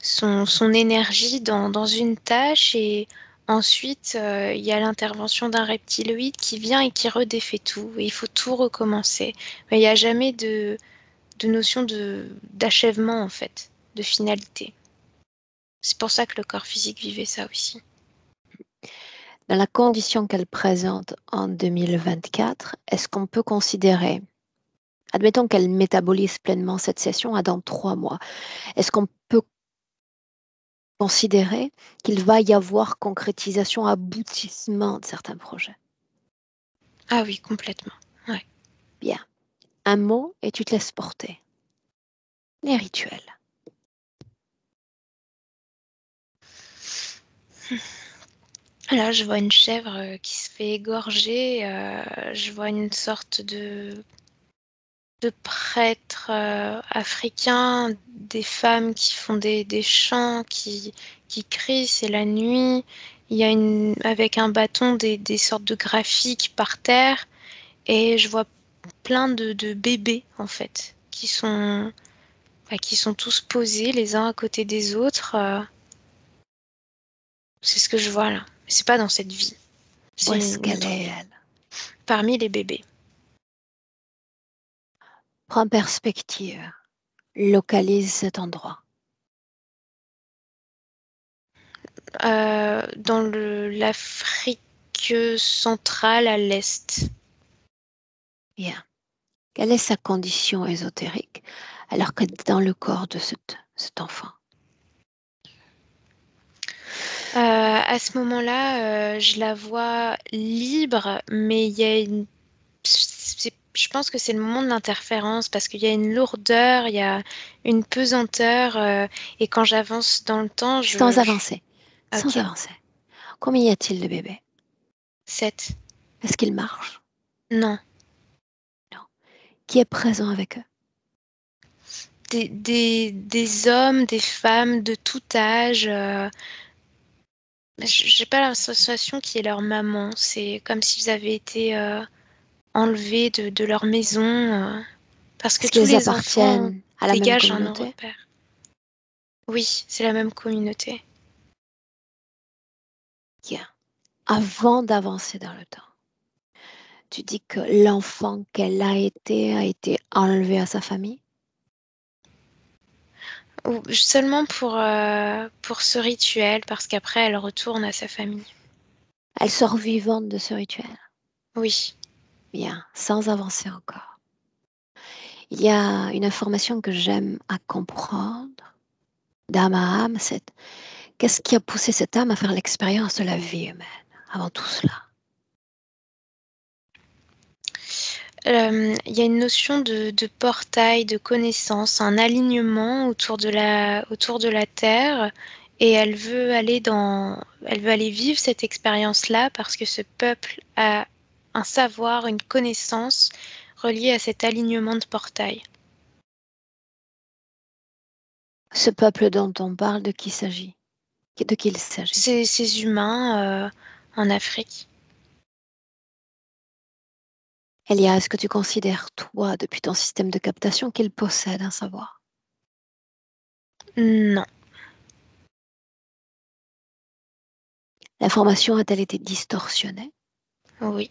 son énergie dans une tâche, et ensuite il y a l'intervention d'un reptiloïde qui vient et qui redéfait tout, et il faut tout recommencer. Mais il n'y a jamais de notion d'achèvement, en fait, de finalité. C'est pour ça que le corps physique vivait ça aussi. Dans la condition qu'elle présente en 2024, est-ce qu'on peut considérer, admettons qu'elle métabolise pleinement cette session à dans 3 mois, est-ce qu'on peut considérer qu'il va y avoir concrétisation, aboutissement de certains projets? Ah oui, complètement. Ouais. Bien. Un mot et tu te laisses porter. Les rituels. Là, je vois une chèvre qui se fait égorger. Je vois une sorte de prêtres africains, des femmes qui font des chants, qui crient, c'est la nuit. Il y a avec un bâton des sortes de graphiques par terre, et je vois plein de bébés, en fait, qui sont tous posés les uns à côté des autres. C'est ce que je vois là. Mais c'est pas dans cette vie. Où C'est est-ce une qu'elle autre est, vie. elle? Parmi les bébés. Prends perspective. Localise cet endroit. Dans l'Afrique centrale à l'est. Bien. Quelle est sa condition ésotérique alors que dans le corps de cet enfant? À ce moment-là, je la vois libre, mais il y a je pense que c'est le moment de l'interférence, parce qu'il y a une lourdeur, il y a une pesanteur, et quand j'avance dans le temps, Sans avancer. Sans Ok, avancer. Combien y a-t-il de bébés? 7. Est-ce qu'ils marchent? Non. Non. Qui est présent avec eux? Des hommes, des femmes de tout âge. J'ai pas la sensation qui est leur maman. C'est comme s'ils avaient été enlevés de leur maison, parce que Est-ce tous qu'ils les enfants appartiennent à la même dégagent un communauté? repère. Oui, c'est la même communauté. Bien. Avant d'avancer dans le temps, tu dis que l'enfant qu'elle a été enlevé à sa famille? Ou seulement pour ce rituel, parce qu'après elle retourne à sa famille. Elle sort vivante de ce rituel? Oui. Bien, sans avancer encore. Il y a une information que j'aime à comprendre d'âme à âme, c'est qu'est-ce qui a poussé cette âme à faire l'expérience de la vie humaine avant tout cela? Il y a une notion de portail, de connaissance, un alignement autour de la Terre, et elle veut aller vivre cette expérience-là parce que ce peuple a un savoir, une connaissance reliée à cet alignement de portail. Ce peuple dont on parle, de qui s'agit? De qui il s'agit? Ces humains en Afrique. Elia, est-ce que tu considères, toi, depuis ton système de captation, qu'il possède un savoir? Non. L'information a-t-elle été distorsionnée? Oui.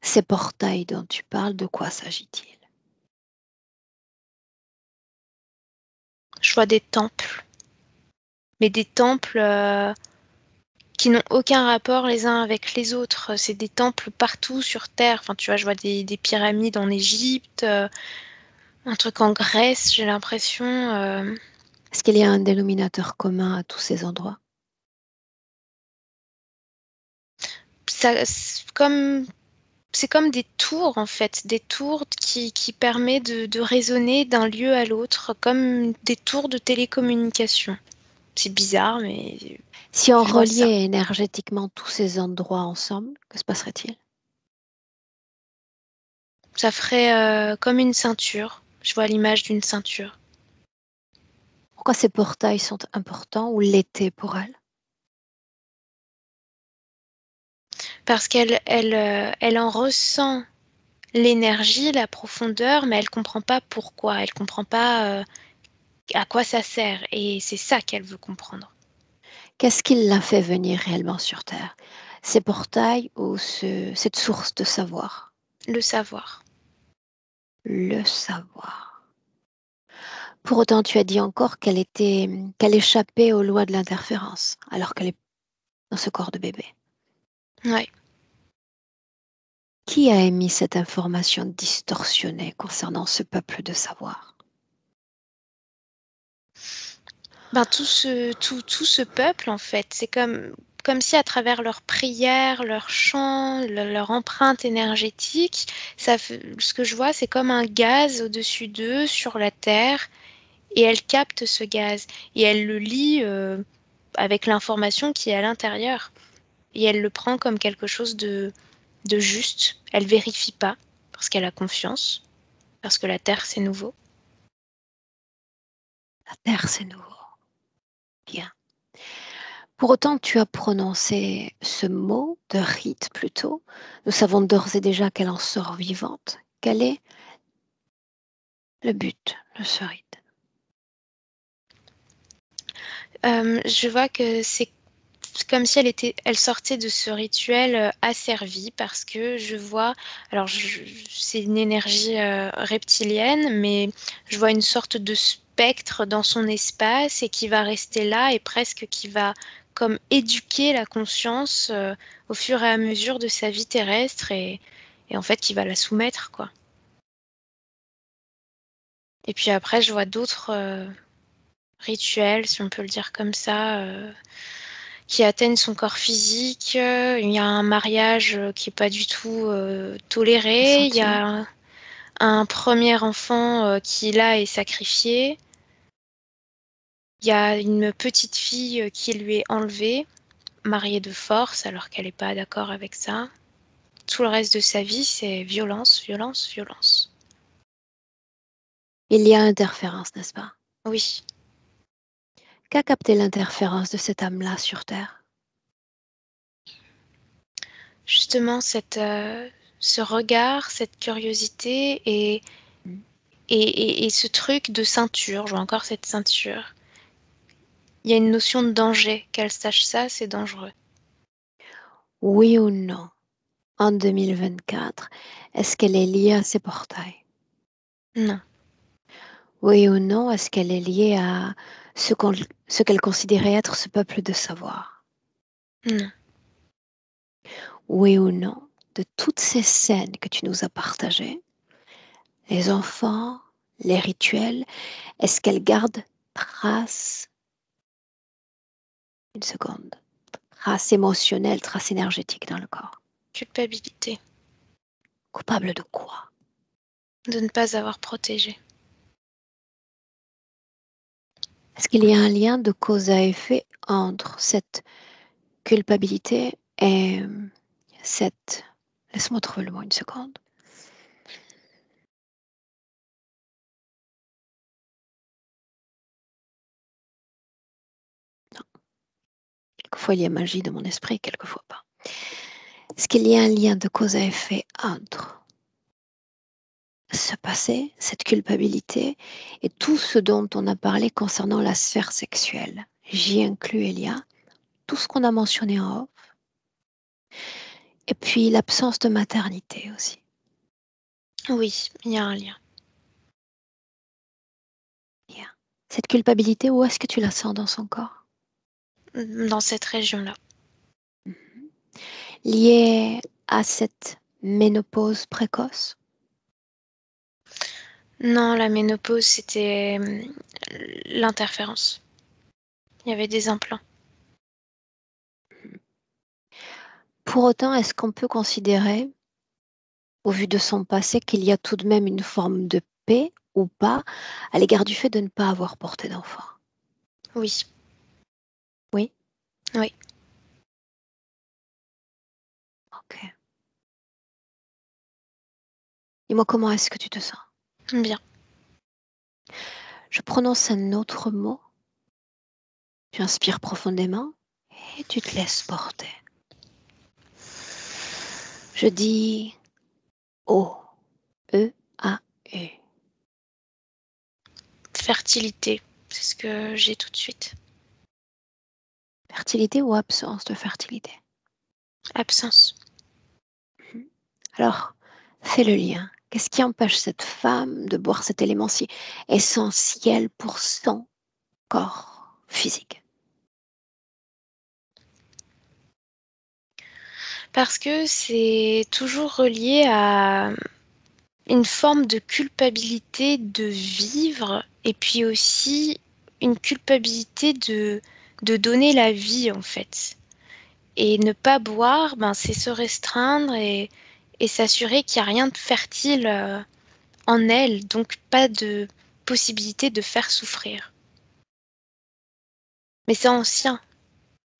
Ces portails dont tu parles, de quoi s'agit-il? Je vois des temples, mais des temples qui n'ont aucun rapport les uns avec les autres. C'est des temples partout sur Terre. Enfin, tu vois, je vois des pyramides en Égypte, un truc en Grèce, j'ai l'impression. Est-ce qu'il y a un dénominateur commun à tous ces endroits? C'est comme des tours, en fait, des tours qui permettent de raisonner d'un lieu à l'autre, comme des tours de télécommunication. C'est bizarre, mais Si on je vois ça. reliait énergétiquement tous ces endroits ensemble, que se passerait-il? Ça ferait comme une ceinture. Je vois l'image d'une ceinture. Pourquoi ces portails sont importants ou l'étaient pour elle? Parce qu'elle en ressent l'énergie, la profondeur, mais elle comprend pas pourquoi. Elle comprend pas à quoi ça sert. Et c'est ça qu'elle veut comprendre. Qu'est-ce qui l'a fait venir réellement sur Terre? Ces portails ou cette source de savoir? Le savoir. Le savoir. Pour autant, tu as dit encore qu'elle échappait aux lois de l'interférence, alors qu'elle est dans ce corps de bébé. Ouais. Qui a émis cette information distorsionnée concernant ce peuple de savoir? Ben, tout ce peuple, en fait, c'est comme si à travers leurs prières, leurs chants, leur empreinte énergétique, ce que je vois, c'est comme un gaz au-dessus d'eux, sur la terre, et elle capte ce gaz. Et elle le lit avec l'information qui est à l'intérieur. Et elle le prend comme quelque chose de juste. Elle vérifie pas, parce qu'elle a confiance, parce que la terre, c'est nouveau. La Terre, c'est nouveau. Bien. Pour autant, tu as prononcé ce mot de rite plutôt. Nous savons d'ores et déjà qu'elle en sort vivante. Quel est le but de ce rite? Je vois que c'est comme si elle sortait de ce rituel, asservie parce que je vois alors c'est une énergie, reptilienne, mais je vois une sorte de spectre dans son espace et qui va rester là et presque qui va comme éduquer la conscience, au fur et à mesure de sa vie terrestre et en fait qui va la soumettre, quoi. Et puis après je vois d'autres, rituels, si on peut le dire comme ça, qui atteignent son corps physique, il y a un mariage, qui est pas du tout, toléré. Il y Consenti? a un 1er enfant, qui là est sacrifié. Il y a une petite fille, qui lui est enlevée, mariée de force alors qu'elle est pas d'accord avec ça. Tout le reste de sa vie, c'est violence, violence, violence. Il y a interférence, n'est-ce pas? Oui, Qu'a capté l'interférence de cette âme-là sur Terre? justement ce regard, cette curiosité Hmm. et ce truc de ceinture, je vois encore cette ceinture. Il y a une notion de danger. Qu'elle sache ça, c'est dangereux. Oui ou non? En 2024, est-ce qu'elle est liée à ces portails? Non, Oui ou non, est-ce qu'elle est liée à ce qu'elle considérait être ce peuple de savoir? non, Oui ou non, de toutes ces scènes que tu nous as partagées, les enfants, les rituels, est-ce qu'elles gardent trace, une seconde, trace émotionnelle, trace énergétique dans le corps? culpabilité Coupable de quoi? de ne pas avoir protégé. Est-ce qu'il y a un lien de cause à effet entre cette culpabilité et cette... Laisse-moi trouver le mot une seconde. Non, quelquefois il y a magie dans mon esprit, quelquefois pas. Est-ce qu'il y a un lien de cause à effet entre ce passé, cette culpabilité et tout ce dont on a parlé concernant la sphère sexuelle? J'y inclus Elia, tout ce qu'on a mentionné en off. Et puis l'absence de maternité aussi. Oui, il y a un lien. Bien. Cette culpabilité, où est-ce que tu la sens dans son corps? Dans cette région-là. Liée à cette ménopause précoce? Non, la ménopause, c'était l'interférence. Il y avait des implants. Pour autant, est-ce qu'on peut considérer, au vu de son passé, qu'il y a tout de même une forme de paix ou pas à l'égard du fait de ne pas avoir porté d'enfant? Oui, Oui? oui, Ok. Dis-moi, comment est-ce que tu te sens? bien. Je prononce un autre mot, tu inspires profondément et tu te laisses porter. Je dis O, E-A-U. Fertilité, c'est ce que j'ai tout de suite. Fertilité ou absence de fertilité? Absence. Alors, fais le lien. Qu'est-ce qui empêche cette femme de boire cet élément si essentiel pour son corps physique? Parce que c'est toujours relié à une forme de culpabilité de vivre et puis aussi une culpabilité de donner la vie en fait. Et ne pas boire, ben, c'est se restreindre et s'assurer qu'il n'y a rien de fertile en elle, donc pas de possibilité de faire souffrir. Mais c'est ancien.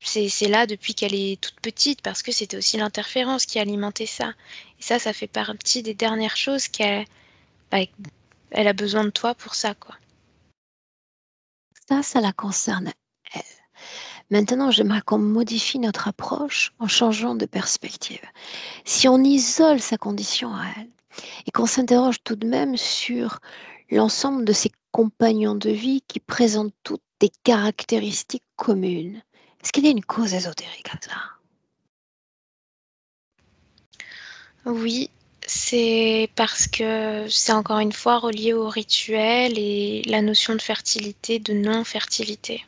C'est là depuis qu'elle est toute petite, parce que c'était aussi l'interférence qui alimentait ça. Et ça fait partie des dernières choses bah, elle a besoin de toi pour ça, quoi. Ça la concerne elle. Maintenant, j'aimerais qu'on modifie notre approche en changeant de perspective. Si on isole sa condition à elle et qu'on s'interroge tout de même sur l'ensemble de ses compagnons de vie qui présentent toutes des caractéristiques communes, est-ce qu'il y a une cause ésotérique à ça? Oui, c'est parce que c'est encore une fois relié au rituel et la notion de fertilité, de non-fertilité.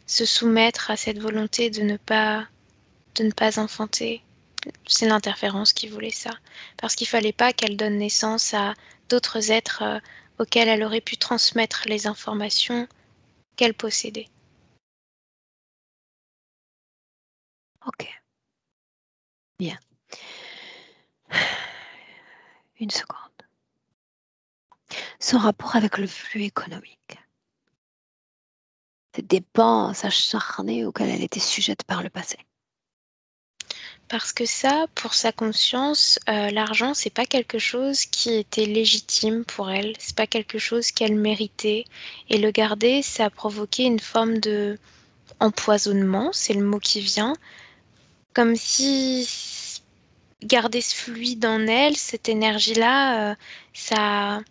Se soumettre à cette volonté de ne pas enfanter. C'est l'interférence qui voulait ça. Parce qu'il fallait pas qu'elle donne naissance à d'autres êtres auxquels elle aurait pu transmettre les informations qu'elle possédait. Ok, bien. Une seconde. Son rapport avec le flux économique. Ces dépenses acharnées auxquelles elle était sujette par le passé. Parce que ça, pour sa conscience, l'argent, c'est pas quelque chose qui était légitime pour elle, c'est pas quelque chose qu'elle méritait et le garder, ça a provoqué une forme de empoisonnement, c'est le mot qui vient, comme si garder ce fluide en elle, cette énergie-là, ça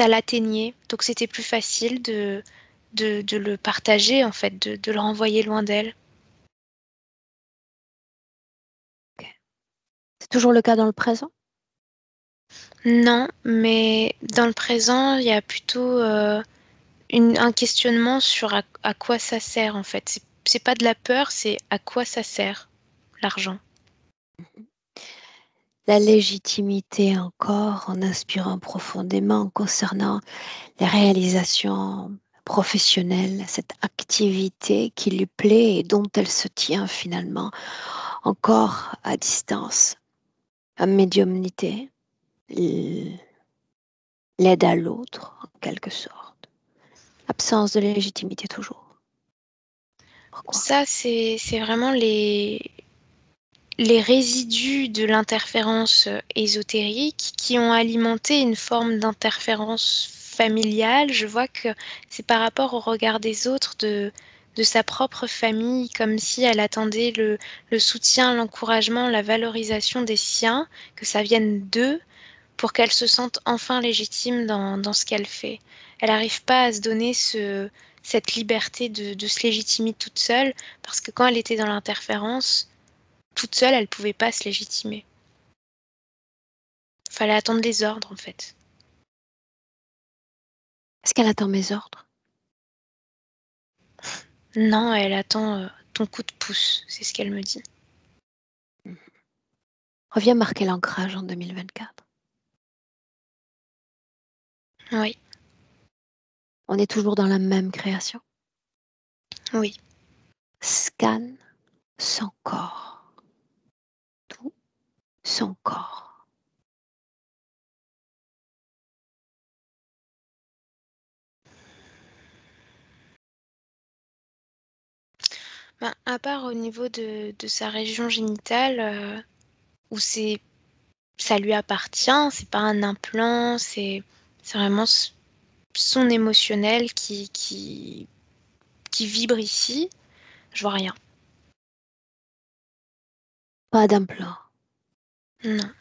l'atteignait. Donc c'était plus facile de le partager en fait, de le renvoyer loin d'elle. Ok. C'est toujours le cas dans le présent? Non, mais dans le présent, il y a plutôt, un questionnement sur à quoi ça sert en fait. C'est pas de la peur, c'est à quoi ça sert l'argent? La légitimité encore en inspirant profondément concernant les réalisations professionnelles, cette activité qui lui plaît et dont elle se tient finalement encore à distance. La médiumnité, l'aide à l'autre en quelque sorte. Absence de légitimité toujours. Pourquoi? Ça, c'est vraiment les résidus de l'interférence ésotérique qui ont alimenté une forme d'interférence familiale. Je vois que c'est par rapport au regard des autres de sa propre famille, comme si elle attendait le soutien, l'encouragement, la valorisation des siens, que ça vienne d'eux pour qu'elle se sente enfin légitime dans ce qu'elle fait. Elle n'arrive pas à se donner cette liberté de se légitimer toute seule, parce que quand elle était dans l'interférence, toute seule, elle pouvait pas se légitimer. Fallait attendre des ordres, en fait. Est-ce qu'elle attend mes ordres? Non, elle attend, ton coup de pouce, c'est ce qu'elle me dit. Reviens marquer l'ancrage en 2024. Oui, On est toujours dans la même création. oui. Scanne son corps. Tout son corps. Ben, à part au niveau de sa région génitale, où ça lui appartient, c'est pas un implant, c'est vraiment son émotionnel qui vibre ici, je vois rien. Pas d'implant. Non.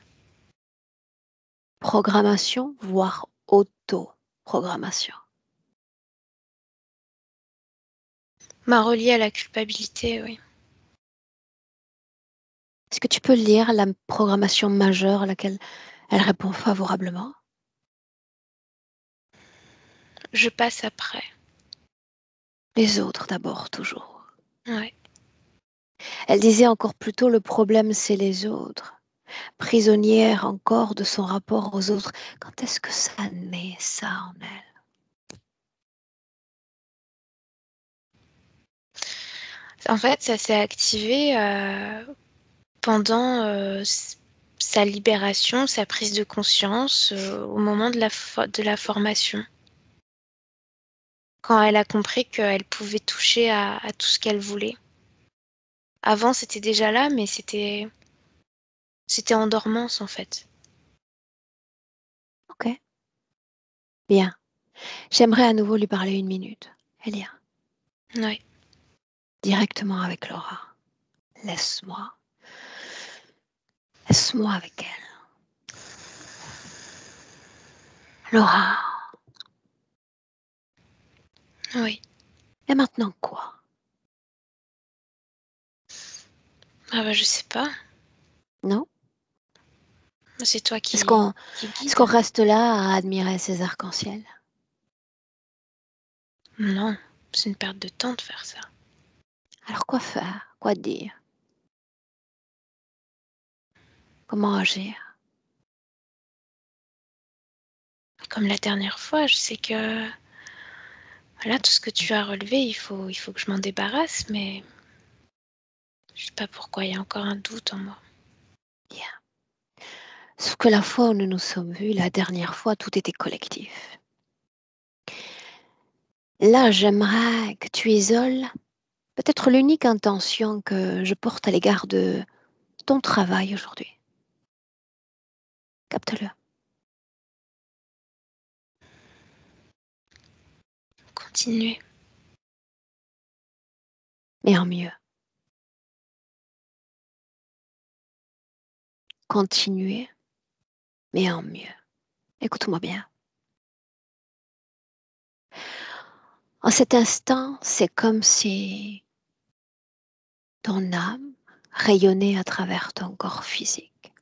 Programmation, voire auto-programmation. Relié à la culpabilité, oui. Est-ce que tu peux lire la programmation majeure à laquelle elle répond favorablement? Je passe après. Les autres d'abord, toujours. Ouais. Elle disait encore plus tôt, le problème c'est les autres. Prisonnière encore de son rapport aux autres. Quand est-ce que ça naît, ça, en elle? En fait, ça s'est activé, pendant, sa libération, sa prise de conscience, au moment de la formation. Quand elle a compris qu'elle pouvait toucher à tout ce qu'elle voulait. Avant, c'était déjà là, mais c'était en dormance, en fait. Ok, bien. J'aimerais à nouveau lui parler 1 minute. Elia, Ouais. directement avec Laura. Laisse-moi. Laisse-moi avec elle. Laura, Oui. et maintenant quoi? Ah bah, je sais pas. Non? C'est toi Est-ce qui qu'on est-ce qu'on guide. reste là à admirer ces arcs-en-ciel? Non, c'est une perte de temps de faire ça. Alors quoi faire? Quoi dire? Comment agir? Comme la dernière fois, je sais que voilà, tout ce que tu as relevé, il faut que je m'en débarrasse, mais je sais pas pourquoi il y a encore un doute en moi. Bien. Sauf que la fois où nous nous sommes vus, la dernière fois, tout était collectif. Là, j'aimerais que tu isoles peut-être l'unique intention que je porte à l'égard de ton travail aujourd'hui. Capte-le. Continuer. Mais en mieux. Continuer, mais en mieux. Écoute-moi bien. En cet instant, c'est comme si ton âme rayonnait à travers ton corps physique.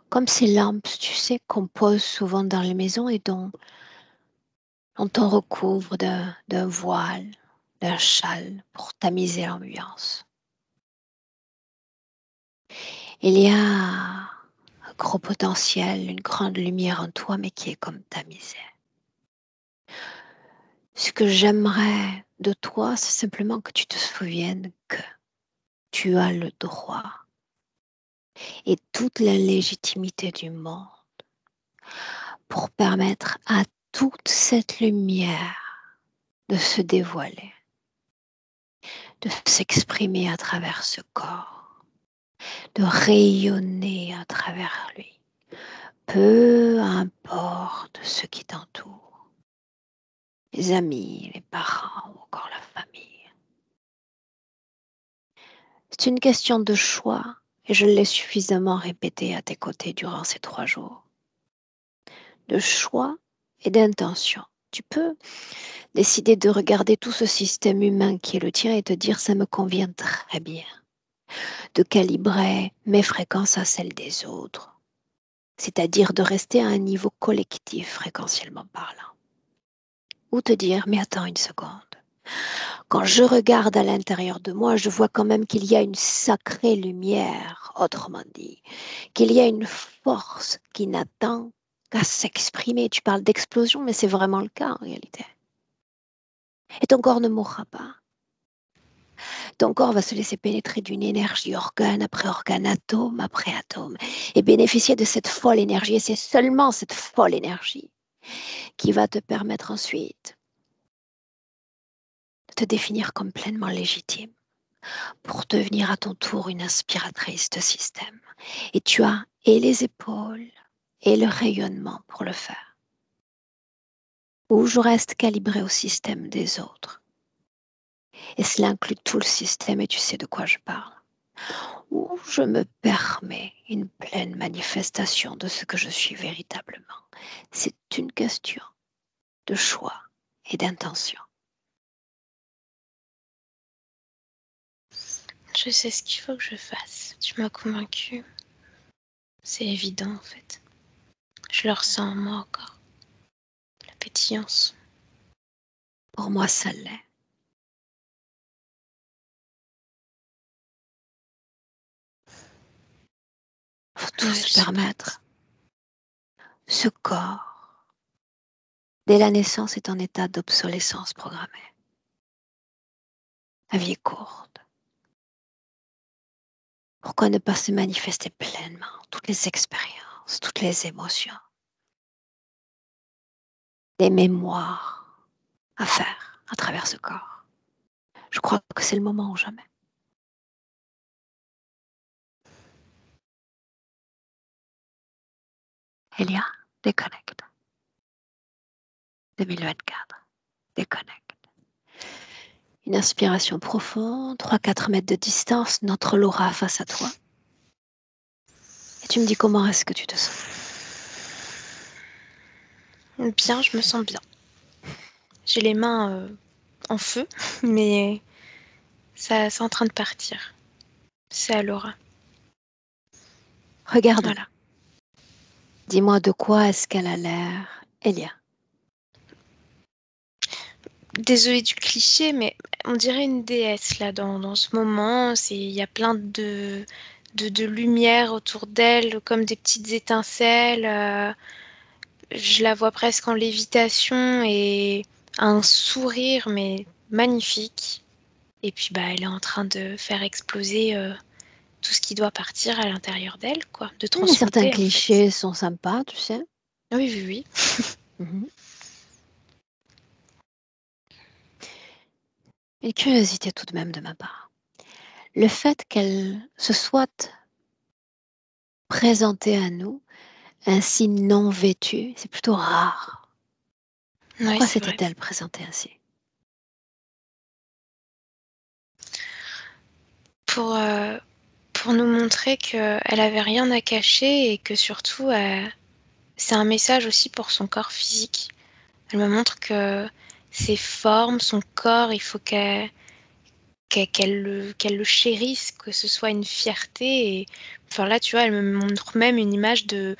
Comme ces lampes, tu sais, qu'on pose souvent dans les maisons et dont on t'en recouvre d'un voile, d'un châle pour tamiser l'ambiance. Il y a un gros potentiel, une grande lumière en toi, mais qui est comme tamisée. Ce que j'aimerais de toi, c'est simplement que tu te souviennes que tu as le droit et toute la légitimité du monde pour permettre à toute cette lumière de se dévoiler, de s'exprimer à travers ce corps, de rayonner à travers lui, peu importe ce qui t'entoure, les amis, les parents ou encore la famille. C'est une question de choix et je l'ai suffisamment répété à tes côtés durant ces 3 jours. De choix et d'intention. Tu peux décider de regarder tout ce système humain qui est le tien et te dire ça me convient très bien, de calibrer mes fréquences à celles des autres, c'est-à-dire de rester à un niveau collectif fréquentiellement parlant. Ou te dire, mais attends une seconde, quand je regarde à l'intérieur de moi, je vois quand même qu'il y a une sacrée lumière, autrement dit, qu'il y a une force qui n'attend qu'à s'exprimer. Tu parles d'explosion, mais c'est vraiment le cas en réalité. Et ton corps ne mourra pas. Ton corps va se laisser pénétrer d'une énergie, organe après organe, atome après atome, et bénéficier de cette folle énergie. Et c'est seulement cette folle énergie qui va te permettre ensuite de te définir comme pleinement légitime pour devenir à ton tour une inspiratrice de système. Et tu as et les épaules et le rayonnement pour le faire. Ou je reste calibré au système des autres. Et cela inclut tout le système et tu sais de quoi je parle. Ou je me permets une pleine manifestation de ce que je suis véritablement. C'est une question de choix et d'intention. Je sais ce qu'il faut que je fasse. Tu m'as convaincue. C'est évident en fait. Je le ressens en moi encore. La pétillance. Pour moi, ça l'est. Faut tout Ouais, se je sais pas. permettre. Ce corps, dès la naissance, est en état d'obsolescence programmée. La vie est courte. Pourquoi ne pas se manifester pleinement toutes les expériences, toutes les émotions, les mémoires à faire à travers ce corps? Je crois que c'est le moment ou jamais. Elia, déconnecte. 2024, déconnecte. Une inspiration profonde, 3-4 mètres de distance, notre Laura face à toi. Et tu me dis comment est-ce que tu te sens? Bien, je me sens bien. J'ai les mains en feu, mais ça, c'est en train de partir. C'est à Laura. Regarde-la. Voilà. Dis-moi de quoi est-ce qu'elle a l'air, Elia. Désolée du cliché, mais on dirait une déesse là dans ce moment. Il y a plein de lumière autour d'elle, comme des petites étincelles. Je la vois presque en lévitation et un sourire, mais magnifique. Et puis bah, elle est en train de faire exploser tout ce qui doit partir à l'intérieur d'elle, quoi, de Certains transmuter en fait. clichés sont sympas, tu sais. Oui, oui, oui. Mhm. Une curiosité tout de même de ma part. Le fait qu'elle se soit présentée à nous ainsi non vêtue, c'est plutôt rare. Oui, Pourquoi c'est vrai. s'était-elle présentée ainsi? Pour, euh, pour nous montrer qu'elle avait rien à cacher et que surtout, c'est un message aussi pour son corps physique. Elle me montre que ses formes, son corps, il faut qu'elle le chérisse, que ce soit une fierté. Et enfin là, tu vois, elle me montre même une image de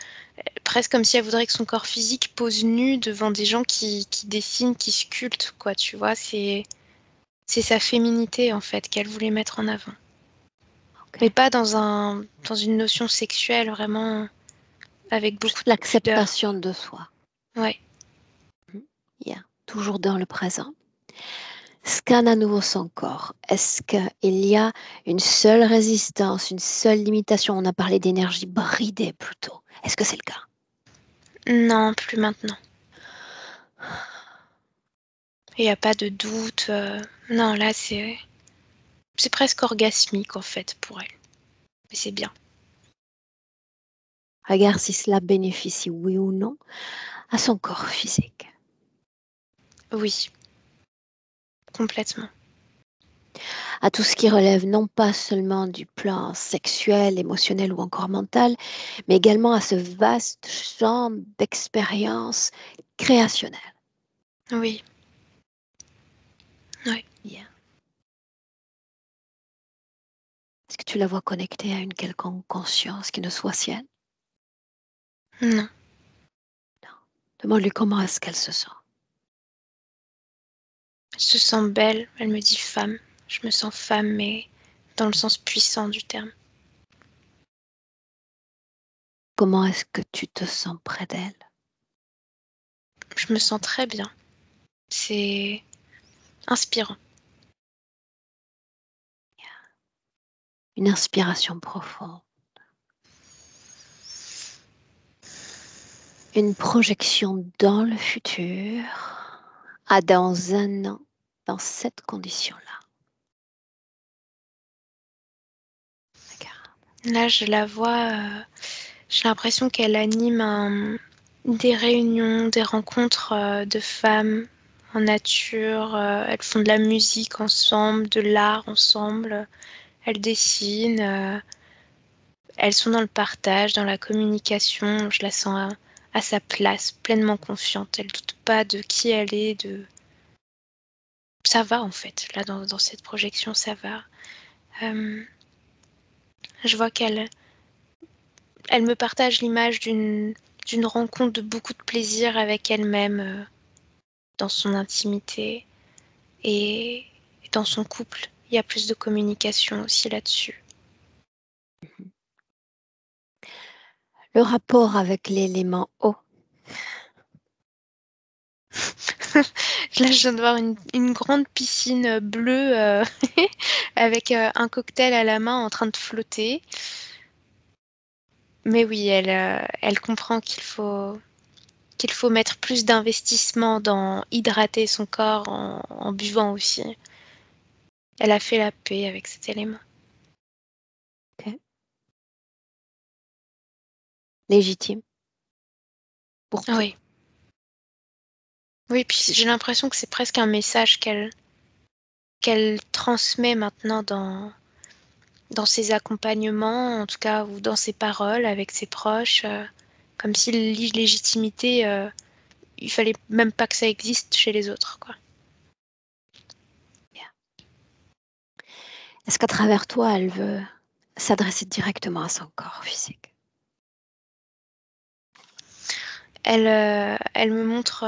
presque comme si elle voudrait que son corps physique pose nu devant des gens qui dessinent, qui sculptent, quoi, tu vois. C'est sa féminité, en fait, qu'elle voulait mettre en avant. Okay. Mais pas dans une notion sexuelle, vraiment, avec beaucoup Juste de pudeur. l'acceptation de soi. Ouais. Yeah. Toujours dans le présent. Scanne à nouveau son corps. Est-ce qu'il y a une seule résistance, une seule limitation? On a parlé d'énergie bridée plutôt. Est-ce que c'est le cas? Non, plus maintenant. Il n'y a pas de doute. Non, là, c'est presque orgasmique, en fait, pour elle. Mais c'est bien. Regarde si cela bénéficie, oui ou non, à son corps physique. Oui, complètement. À tout ce qui relève non pas seulement du plan sexuel, émotionnel ou encore mental, mais également à ce vaste champ d'expérience créationnelle. Oui. Oui. Bien. Est-ce que tu la vois connectée à une quelconque conscience qui ne soit sienne? Non. Non. Demande-lui comment est-ce qu'elle se sent. Elle se sent belle. Elle me dit femme. Je me sens femme, mais dans le sens puissant du terme. Comment est-ce que tu te sens près d'elle? Je me sens très bien. C'est inspirant. Une inspiration profonde. Une projection dans le futur, dans un an, dans cette condition-là. Regarde. Là, je la vois, j'ai l'impression qu'elle anime des réunions, des rencontres de femmes en nature. Elles font de la musique ensemble, de l'art ensemble. Elles dessinent. Elles sont dans le partage, dans la communication. Je la sens à sa place, pleinement confiante. Elle doute pas de qui elle est. Ça va en fait. Là, dans cette projection, ça va. Euh, je vois elle me partage l'image d'une rencontre de beaucoup de plaisir avec elle-même, dans son intimité et dans son couple. Il y a plus de communication aussi là-dessus. Le rapport avec l'élément eau. Là, je viens de voir une grande piscine, bleue, avec, un cocktail à la main en train de flotter. Mais oui, elle comprend qu'il faut mettre plus d'investissement dans hydrater son corps en buvant aussi. Elle a fait la paix avec cet élément. Okay. Légitime. Pour toi. Oui. Oui, puis j'ai l'impression que c'est presque un message qu'elle transmet maintenant dans ses accompagnements, en tout cas, ou dans ses paroles avec ses proches, comme si l'illégitimité, il fallait même pas que ça existe chez les autres, quoi. Bien. Est-ce qu'à travers toi, elle veut s'adresser directement à son corps physique? Elle me montre,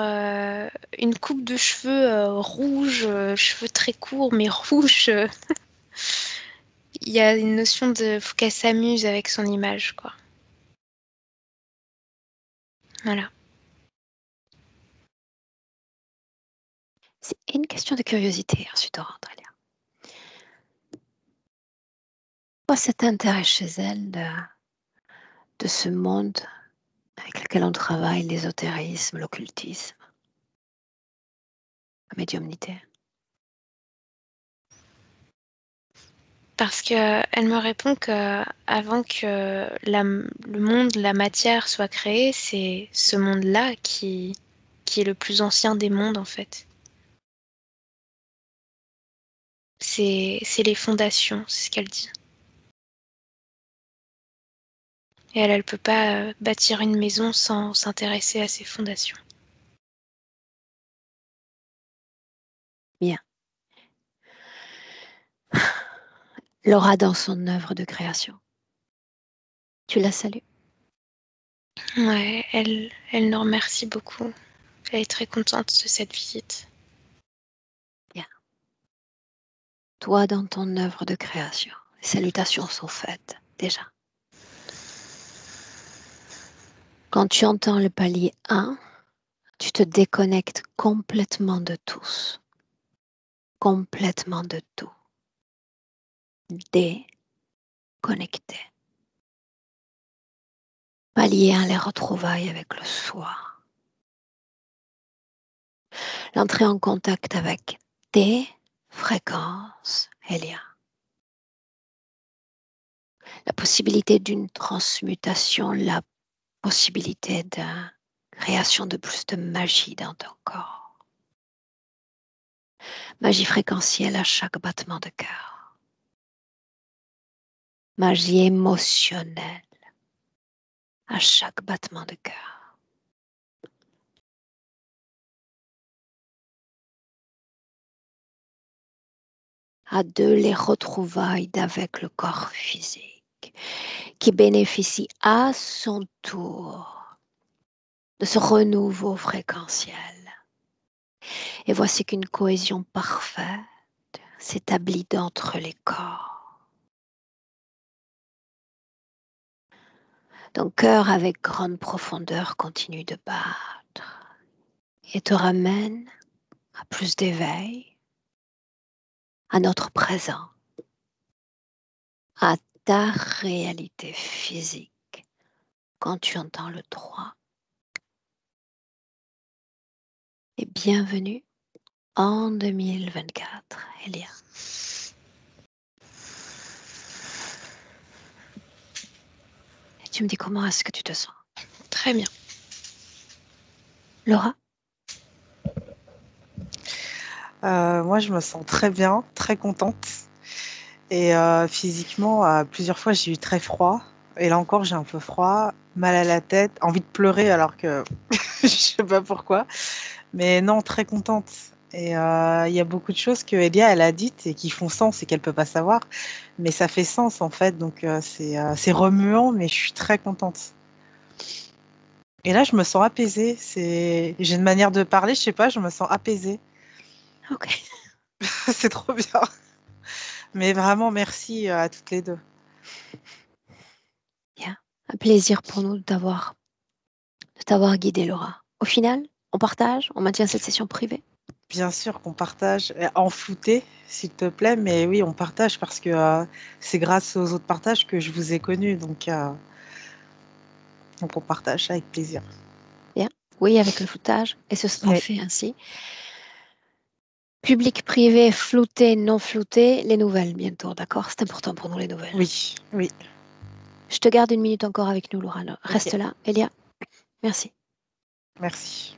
une coupe de cheveux, rouges, cheveux très courts mais rouges. Il y a une notion de faut qu'elle s'amuse avec son image, quoi. Voilà. C'est une question de curiosité, ensuite on rentre, Elia. Pourquoi cet intérêt chez elle de ce monde avec lequel on travaille, l'ésotérisme, l'occultisme, la médiumnité? Parce qu'elle me répond qu'avant que le monde, la matière soit créée, c'est ce monde-là qui est le plus ancien des mondes, en fait. C'est les fondations, c'est ce qu'elle dit. Et elle peut pas, bâtir une maison sans s'intéresser à ses fondations. Bien. Laura dans son œuvre de création. Tu la salues? Ouais, elle nous remercie beaucoup. Elle est très contente de cette visite. Bien. Toi dans ton œuvre de création. Les salutations sont faites, déjà. Quand tu entends le palier 1, tu te déconnectes complètement de tous. Complètement de tout. Déconnecté. Palier 1, les retrouvailles avec le soi. L'entrée en contact avec tes fréquences, Elia. La possibilité d'une transmutation, la possibilité de création de plus de magie dans ton corps. Magie fréquentielle à chaque battement de cœur. Magie émotionnelle à chaque battement de cœur. à de les retrouvailles d'avec le corps physique, qui bénéficie à son tour de ce renouveau fréquentiel. Et voici qu'une cohésion parfaite s'établit d'entre les corps. Ton cœur avec grande profondeur continue de battre et te ramène à plus d'éveil, à notre présent, à ta réalité physique quand tu entends le 3. Et bienvenue en 2024, Elia. Et tu me dis comment est-ce que tu te sens? Très bien. Laura? Moi, je me sens très bien, très contente. Et physiquement, plusieurs fois, j'ai eu très froid. Et là encore, j'ai un peu froid, mal à la tête, envie de pleurer alors que je sais pas pourquoi. Mais non, très contente. Et il y a beaucoup de choses que Elia, elle a dites et qui font sens et qu'elle peut pas savoir. Mais ça fait sens en fait. Donc c'est remuant, mais je suis très contente. Et là, je me sens apaisée. J'ai une manière de parler, je sais pas, je me sens apaisée. Ok. C'est trop bien. Mais vraiment, merci à toutes les deux. Bien. Un plaisir pour nous de t'avoir guidé, Laura. Au final, on partage, on maintient cette session privée. Bien sûr qu'on partage, en flouté, s'il te plaît, mais oui, on partage parce que c'est grâce aux autres partages que je vous ai connus, donc on partage avec plaisir. Bien. Oui, avec le floutage, et ce sera Oui, fait ainsi. Public, privé, flouté, non flouté, les nouvelles bientôt, d'accord? C'est important pour nous, les nouvelles. oui, oui, Je te garde une minute encore avec nous, Laura. Reste ok, là. Elia, merci. merci.